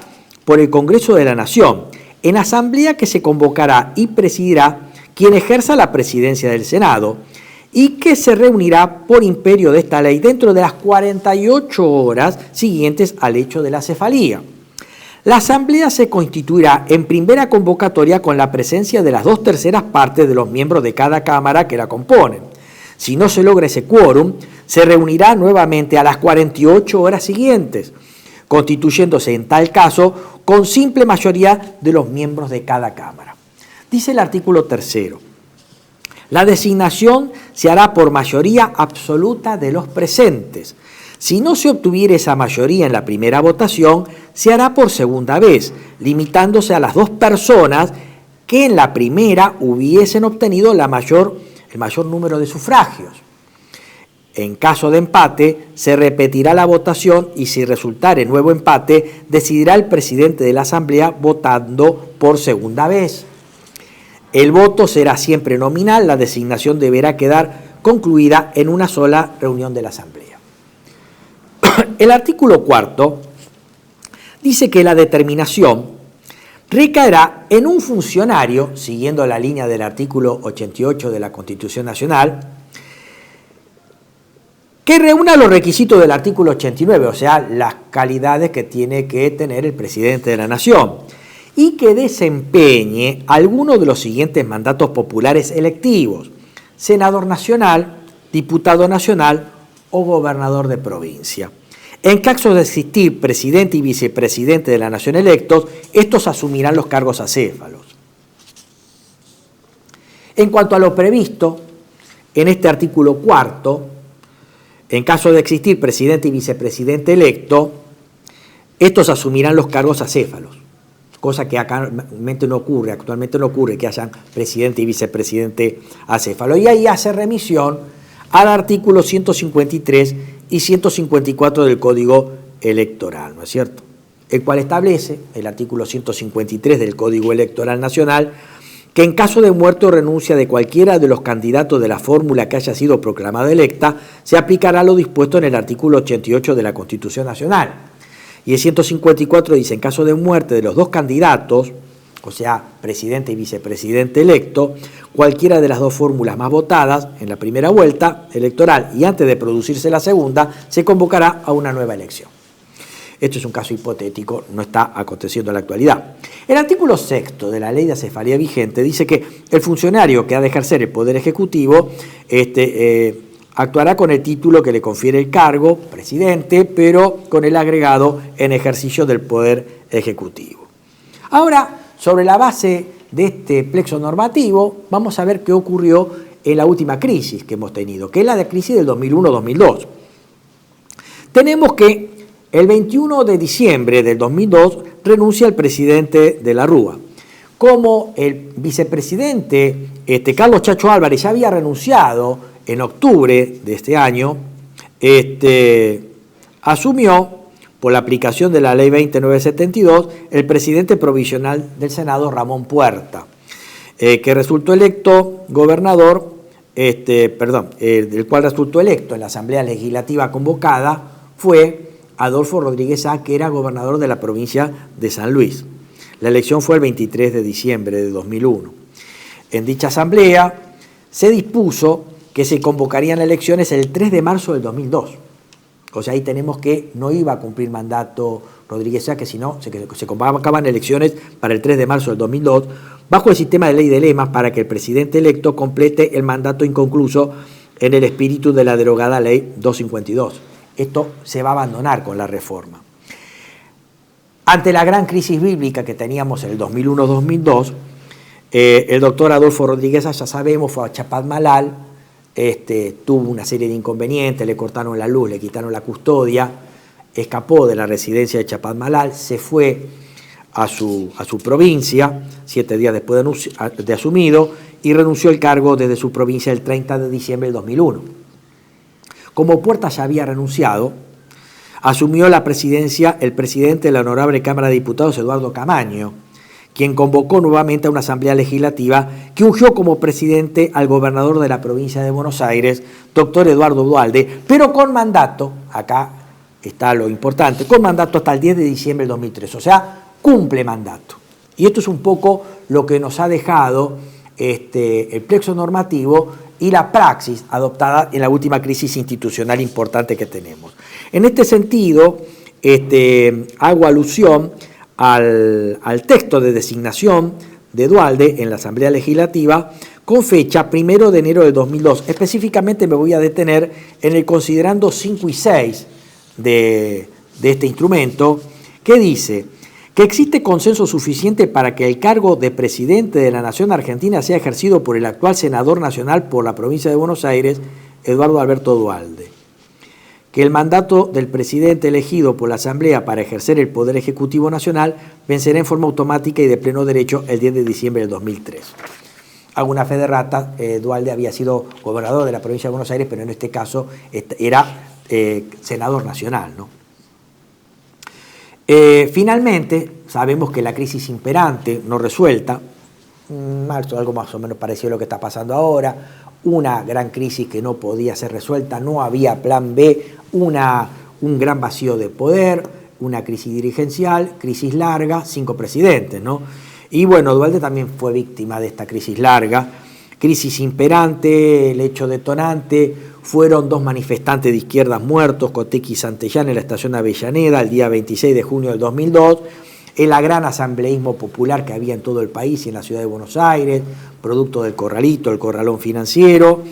por el Congreso de la Nación, en asamblea que se convocará y presidirá quien ejerza la presidencia del Senado y que se reunirá por imperio de esta ley dentro de las 48 horas siguientes al hecho de la acefalía. La asamblea se constituirá en primera convocatoria con la presencia de las 2/3 partes de los miembros de cada cámara que la componen. Si no se logra ese quórum, se reunirá nuevamente a las 48 horas siguientes, constituyéndose en tal caso con simple mayoría de los miembros de cada Cámara. Dice el artículo 3: la designación se hará por mayoría absoluta de los presentes. Si no se obtuviera esa mayoría en la primera votación, se hará por segunda vez, limitándose a las 2 personas que en la primera hubiesen obtenido el mayor número de sufragios. En caso de empate, se repetirá la votación y si resultare nuevo empate, decidirá el presidente de la Asamblea votando por segunda vez. El voto será siempre nominal, la designación deberá quedar concluida en una sola reunión de la Asamblea. El artículo 4 dice que la determinación recaerá en un funcionario, siguiendo la línea del artículo 88 de la Constitución Nacional, que reúna los requisitos del artículo 89, o sea, las calidades que tiene que tener el presidente de la Nación, y que desempeñe alguno de los siguientes mandatos populares electivos: senador nacional, diputado nacional o gobernador de provincia. En caso de existir presidente y vicepresidente de la Nación electos, estos asumirán los cargos acéfalos. En cuanto a lo previsto en este artículo 4, en caso de existir presidente y vicepresidente electo, estos asumirán los cargos acéfalos, cosa que actualmente no ocurre que hayan presidente y vicepresidente acéfalo. Y ahí hace remisión al artículo 153 y 154 del Código Electoral, ¿no es cierto? El cual establece, el artículo 153 del Código Electoral Nacional, que en caso de muerte o renuncia de cualquiera de los candidatos de la fórmula que haya sido proclamada electa, se aplicará lo dispuesto en el artículo 88 de la Constitución Nacional. Y el 154 dice, en caso de muerte de los 2 candidatos, o sea, presidente y vicepresidente electo, cualquiera de las 2 fórmulas más votadas en la primera vuelta electoral y antes de producirse la segunda, se convocará a una nueva elección. Esto es un caso hipotético, no está aconteciendo en la actualidad. El artículo 6 de la Ley de Acefalía vigente dice que el funcionario que ha de ejercer el Poder Ejecutivo actuará con el título que le confiere el cargo, presidente, pero con el agregado en ejercicio del Poder Ejecutivo. Ahora, sobre la base de este plexo normativo, vamos a ver qué ocurrió en la última crisis que hemos tenido, que es la crisis del 2001-2002. Tenemos que el 21 de diciembre del 2002 renuncia el presidente de la Rúa. Como el vicepresidente Carlos Chacho Álvarez ya había renunciado en octubre de este año, asumió, por la aplicación de la Ley 20972, el presidente provisional del Senado, Ramón Puerta, que resultó electo gobernador, del cual resultó electo en la Asamblea Legislativa convocada, fue Adolfo Rodríguez Sá, que era gobernador de la provincia de San Luis. La elección fue el 23 de diciembre de 2001. En dicha asamblea se dispuso que se convocarían elecciones el 3 de marzo del 2002. O sea, ahí tenemos que no iba a cumplir mandato Rodríguez Sá, que si no, se convocaban elecciones para el 3 de marzo del 2002, bajo el sistema de ley de lemas para que el presidente electo complete el mandato inconcluso en el espíritu de la derogada Ley 252. Esto se va a abandonar con la reforma. Ante la gran crisis bíblica que teníamos en el 2001-2002, el doctor Adolfo Rodríguez Sá, ya sabemos, fue a Chapadmalal, tuvo una serie de inconvenientes, le cortaron la luz, le quitaron la custodia, escapó de la residencia de Chapadmalal, se fue a su provincia, 7 días después de asumido, y renunció al cargo desde su provincia el 30 de diciembre del 2001. Como Puerta ya había renunciado, asumió la presidencia el presidente de la Honorable Cámara de Diputados, Eduardo Camaño, quien convocó nuevamente a una asamblea legislativa que ungió como presidente al gobernador de la provincia de Buenos Aires, doctor Eduardo Duhalde, pero con mandato, acá está lo importante, con mandato hasta el 10 de diciembre del 2003, o sea, cumple mandato. Y esto es un poco lo que nos ha dejado el plexo normativo y la praxis adoptada en la última crisis institucional importante que tenemos. En este sentido, hago alusión al texto de designación de Duhalde en la Asamblea Legislativa con fecha 1 de enero de 2002. Específicamente me voy a detener en el considerando 5 y 6 de este instrumento, que dice que existe consenso suficiente para que el cargo de presidente de la Nación Argentina sea ejercido por el actual senador nacional por la provincia de Buenos Aires, Eduardo Alberto Duhalde. Que el mandato del presidente elegido por la Asamblea para ejercer el Poder Ejecutivo Nacional vencerá en forma automática y de pleno derecho el 10 de diciembre del 2003. Hago una fe de rata, Duhalde había sido gobernador de la provincia de Buenos Aires, pero en este caso era senador nacional, ¿no? Finalmente, sabemos que la crisis imperante, no resuelta, algo más o menos parecido a lo que está pasando ahora, una gran crisis que no podía ser resuelta, no había plan B, un gran vacío de poder, una crisis dirigencial, crisis larga, 5 presidentes, ¿no? Y bueno, Duhalde también fue víctima de esta crisis larga, crisis imperante, el hecho detonante, fueron 2 manifestantes de izquierdas muertos, Cotequi y Santellán, en la estación Avellaneda, el día 26 de junio del 2002, el gran asambleísmo popular que había en todo el país y en la ciudad de Buenos Aires, producto del corralito, el corralón financiero,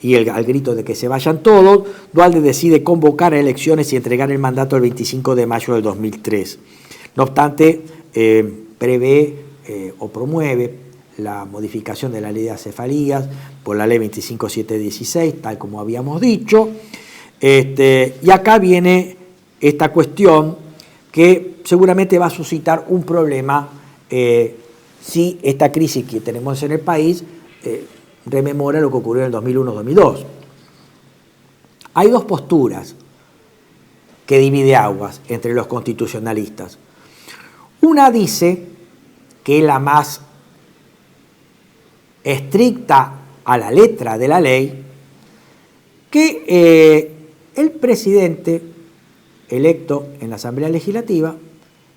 y al grito de que se vayan todos, Duhalde decide convocar a elecciones y entregar el mandato el 25 de mayo del 2003. No obstante, prevé o promueve la modificación de la ley de acefalías por la ley 25716, tal como habíamos dicho. Y acá viene esta cuestión que seguramente va a suscitar un problema si esta crisis que tenemos en el país rememora lo que ocurrió en el 2001-2002. Hay 2 posturas que divide aguas entre los constitucionalistas. Una dice que es la más estricta a la letra de la ley, que el presidente electo en la Asamblea Legislativa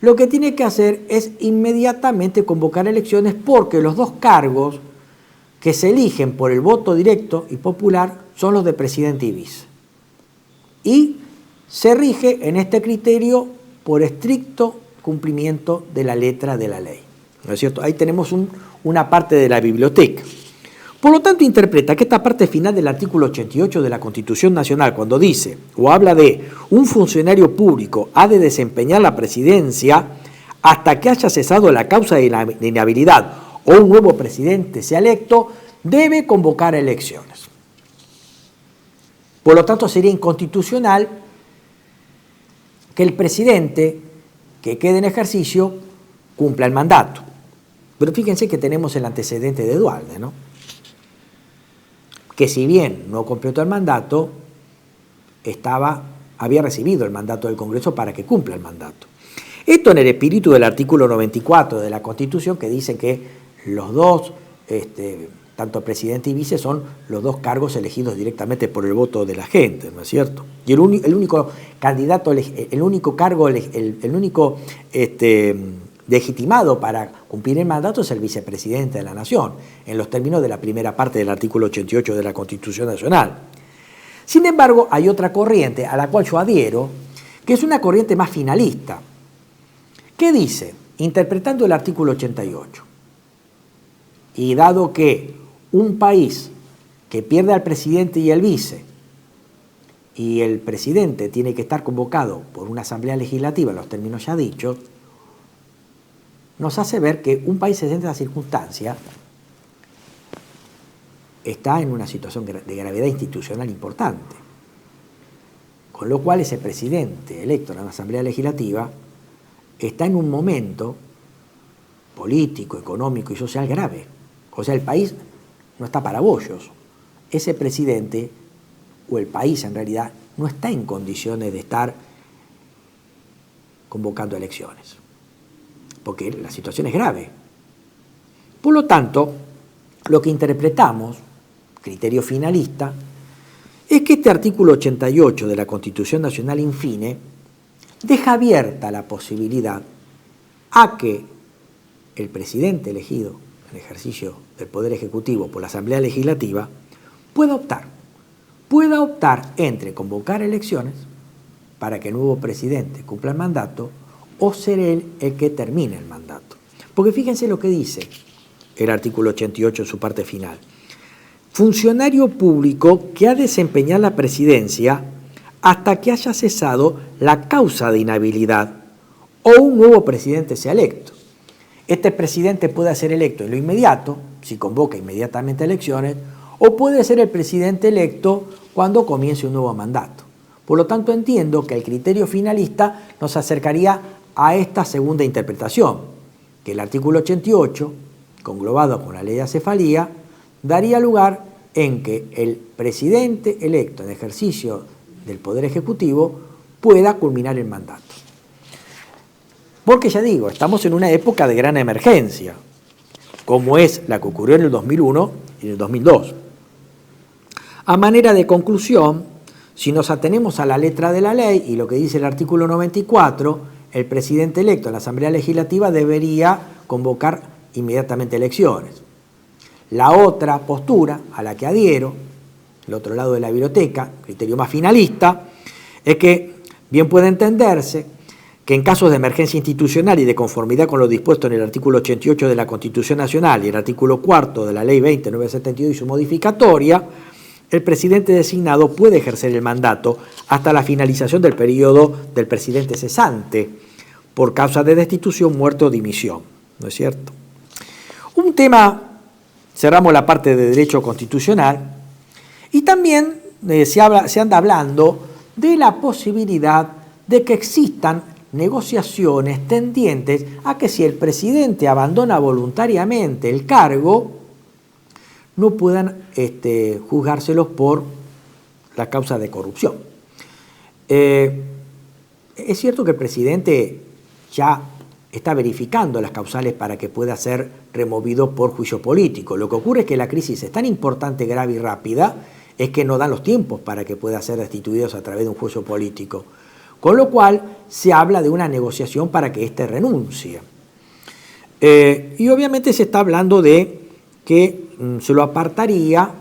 lo que tiene que hacer es inmediatamente convocar elecciones, porque los 2 cargos que se eligen por el voto directo y popular son los de presidente y vice. Y se rige en este criterio por estricto cumplimiento de la letra de la ley. ¿No es cierto? Ahí tenemos una parte de la biblioteca. Por lo tanto, interpreta que esta parte final del artículo 88 de la Constitución Nacional, cuando dice o habla de un funcionario público ha de desempeñar la presidencia hasta que haya cesado la causa de inhabilidad o un nuevo presidente sea electo, debe convocar elecciones. Por lo tanto, sería inconstitucional que el presidente que quede en ejercicio cumpla el mandato. Pero fíjense que tenemos el antecedente de Duhalde, ¿no? Que si bien no completó el mandato, había recibido el mandato del Congreso para que cumpla el mandato. Esto en el espíritu del artículo 94 de la Constitución, que dice que los 2, tanto presidente y vice, son los 2 cargos elegidos directamente por el voto de la gente, ¿no es cierto? Y el único candidato, el único cargo, el único legitimado para cumplir el mandato es el vicepresidente de la Nación, en los términos de la primera parte del artículo 88 de la Constitución Nacional. Sin embargo, hay otra corriente a la cual yo adhiero, que es una corriente más finalista, que dice, interpretando el artículo 88, y dado que un país que pierde al presidente y el vice, y el presidente tiene que estar convocado por una asamblea legislativa en los términos ya dichos, nos hace ver que un país en esta circunstancia está en una situación de gravedad institucional importante, con lo cual ese presidente electo en la Asamblea Legislativa está en un momento político, económico y social grave. O sea, el país no está para bollos. Ese presidente, o el país en realidad, no está en condiciones de estar convocando elecciones, porque la situación es grave. Por lo tanto, lo que interpretamos, criterio finalista, es que este artículo 88 de la Constitución Nacional, infine, deja abierta la posibilidad a que el presidente elegido en ejercicio del Poder Ejecutivo por la Asamblea Legislativa pueda optar entre convocar elecciones para que el nuevo presidente cumpla el mandato o ser él el que termine el mandato. Porque fíjense lo que dice el artículo 88 en su parte final. funcionario público que ha desempeñado la presidencia hasta que haya cesado la causa de inhabilidad o un nuevo presidente sea electo. Este presidente puede ser electo en lo inmediato, si convoca inmediatamente elecciones, o puede ser el presidente electo cuando comience un nuevo mandato. Por lo tanto, entiendo que el criterio finalista nos acercaría a esta segunda interpretación, que el artículo 88, conglobado con la ley de acefalía, daría lugar en que el presidente electo en ejercicio del Poder Ejecutivo pueda culminar el mandato. Porque ya digo, estamos en una época de gran emergencia, como es la que ocurrió en el 2001 y en el 2002. A manera de conclusión, si nos atenemos a la letra de la ley y lo que dice el artículo 94, el presidente electo en la Asamblea Legislativa debería convocar inmediatamente elecciones. La otra postura a la que adhiero, el otro lado de la biblioteca, criterio más finalista, es que bien puede entenderse que en casos de emergencia institucional y de conformidad con lo dispuesto en el artículo 88 de la Constitución Nacional y el artículo 4 de la Ley 20.972 y su modificatoria, el presidente designado puede ejercer el mandato hasta la finalización del periodo del presidente cesante por causa de destitución, muerte o dimisión. ¿No es cierto? Un tema, cerramos la parte de derecho constitucional, y también se anda hablando de la posibilidad de que existan negociaciones tendientes a que si el presidente abandona voluntariamente el cargo, no puedan juzgárselos por la causa de corrupción. Es cierto que el presidente ya está verificando las causales para que pueda ser removido por juicio político. Lo que ocurre es que la crisis es tan importante, grave y rápida, es que no dan los tiempos para que pueda ser destituido a través de un juicio político. Con lo cual se habla de una negociación para que éste renuncie. Y obviamente se está hablando de que se lo apartaría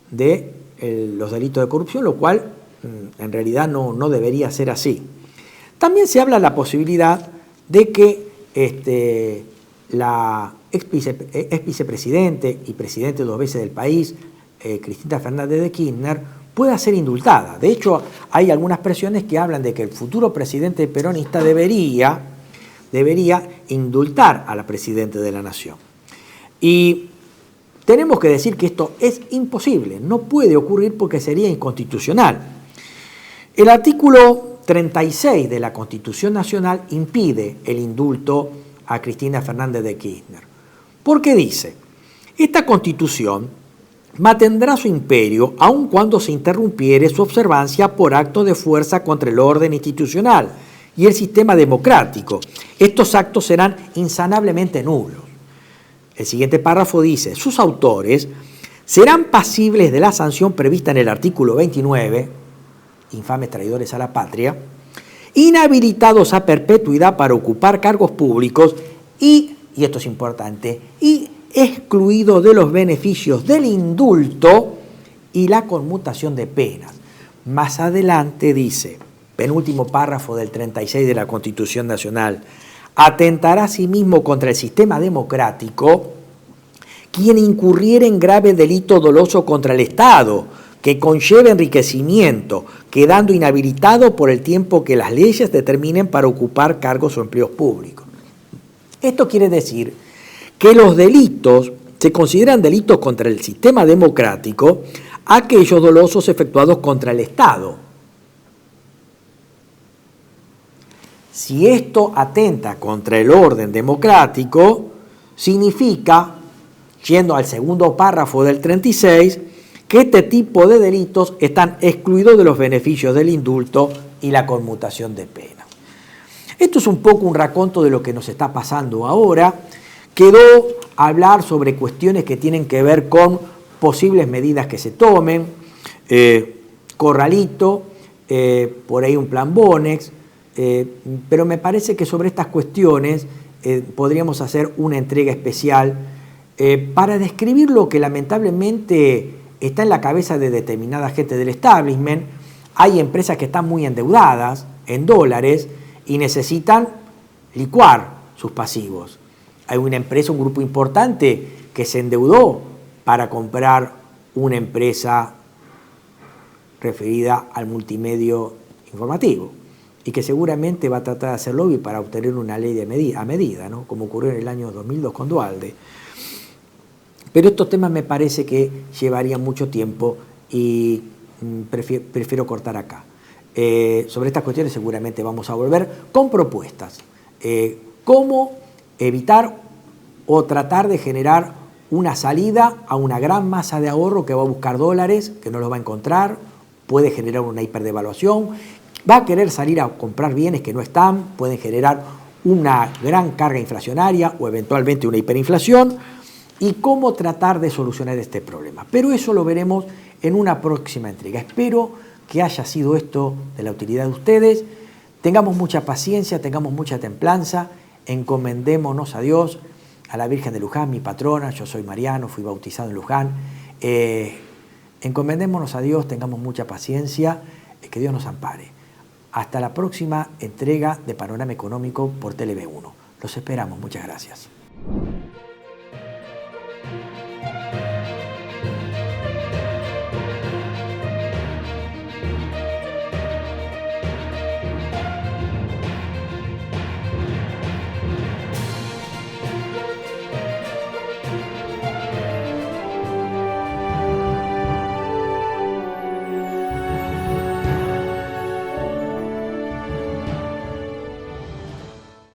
de los delitos de corrupción, lo cual en realidad no debería ser así. También se habla de la posibilidad de que la ex vicepresidente y presidente 2 veces del país, Cristina Fernández de Kirchner, pueda ser indultada. De hecho, hay algunas presiones que hablan de que el futuro presidente peronista debería indultar a la presidenta de la Nación. Y tenemos que decir que esto es imposible, no puede ocurrir porque sería inconstitucional. El artículo 36 de la Constitución Nacional impide el indulto a Cristina Fernández de Kirchner. Porque dice, esta Constitución mantendrá su imperio aun cuando se interrumpiere su observancia por acto de fuerza contra el orden institucional y el sistema democrático. Estos actos serán insanablemente nulos. El siguiente párrafo dice, sus autores serán pasibles de la sanción prevista en el artículo 29, infames traidores a la patria, inhabilitados a perpetuidad para ocupar cargos públicos y esto es importante, y excluido de los beneficios del indulto y la conmutación de penas. Más adelante dice, penúltimo párrafo del 36 de la Constitución Nacional, atentará asimismo contra el sistema democrático quien incurriere en grave delito doloso contra el Estado, que conlleve enriquecimiento, quedando inhabilitado por el tiempo que las leyes determinen para ocupar cargos o empleos públicos. Esto quiere decir que los delitos se consideran delitos contra el sistema democrático aquellos dolosos efectuados contra el Estado. Si esto atenta contra el orden democrático, significa, yendo al segundo párrafo del 36, que este tipo de delitos están excluidos de los beneficios del indulto y la conmutación de pena. Esto es un poco un raconto de lo que nos está pasando ahora. Quedó hablar sobre cuestiones que tienen que ver con posibles medidas que se tomen, corralito, por ahí un plan Bonex, pero me parece que sobre estas cuestiones podríamos hacer una entrega especial para describir lo que lamentablemente está en la cabeza de determinada gente del establishment. Hay empresas que están muy endeudadas en dólares y necesitan licuar sus pasivos. Hay una empresa, un grupo importante que se endeudó para comprar una empresa referida al multimedio informativo y que seguramente va a tratar de hacer lobby para obtener una ley a medida, ¿no? Como ocurrió en el año 2002 con Duhalde. Pero estos temas me parece que llevarían mucho tiempo y prefiero cortar acá. Sobre estas cuestiones seguramente vamos a volver con propuestas. Cómo evitar o tratar de generar una salida a una gran masa de ahorro que va a buscar dólares, que no los va a encontrar, puede generar una hiperdevaluación, va a querer salir a comprar bienes que no están, pueden generar una gran carga inflacionaria o eventualmente una hiperinflación, y cómo tratar de solucionar este problema. Pero eso lo veremos en una próxima entrega. Espero que haya sido esto de la utilidad de ustedes. Tengamos mucha paciencia, tengamos mucha templanza, encomendémonos a Dios, a la Virgen de Luján, mi patrona. Yo soy mariano, fui bautizado en Luján. Encomendémonos a Dios, tengamos mucha paciencia, que Dios nos ampare. Hasta la próxima entrega de Panorama Económico por TLV1. Los esperamos, muchas gracias.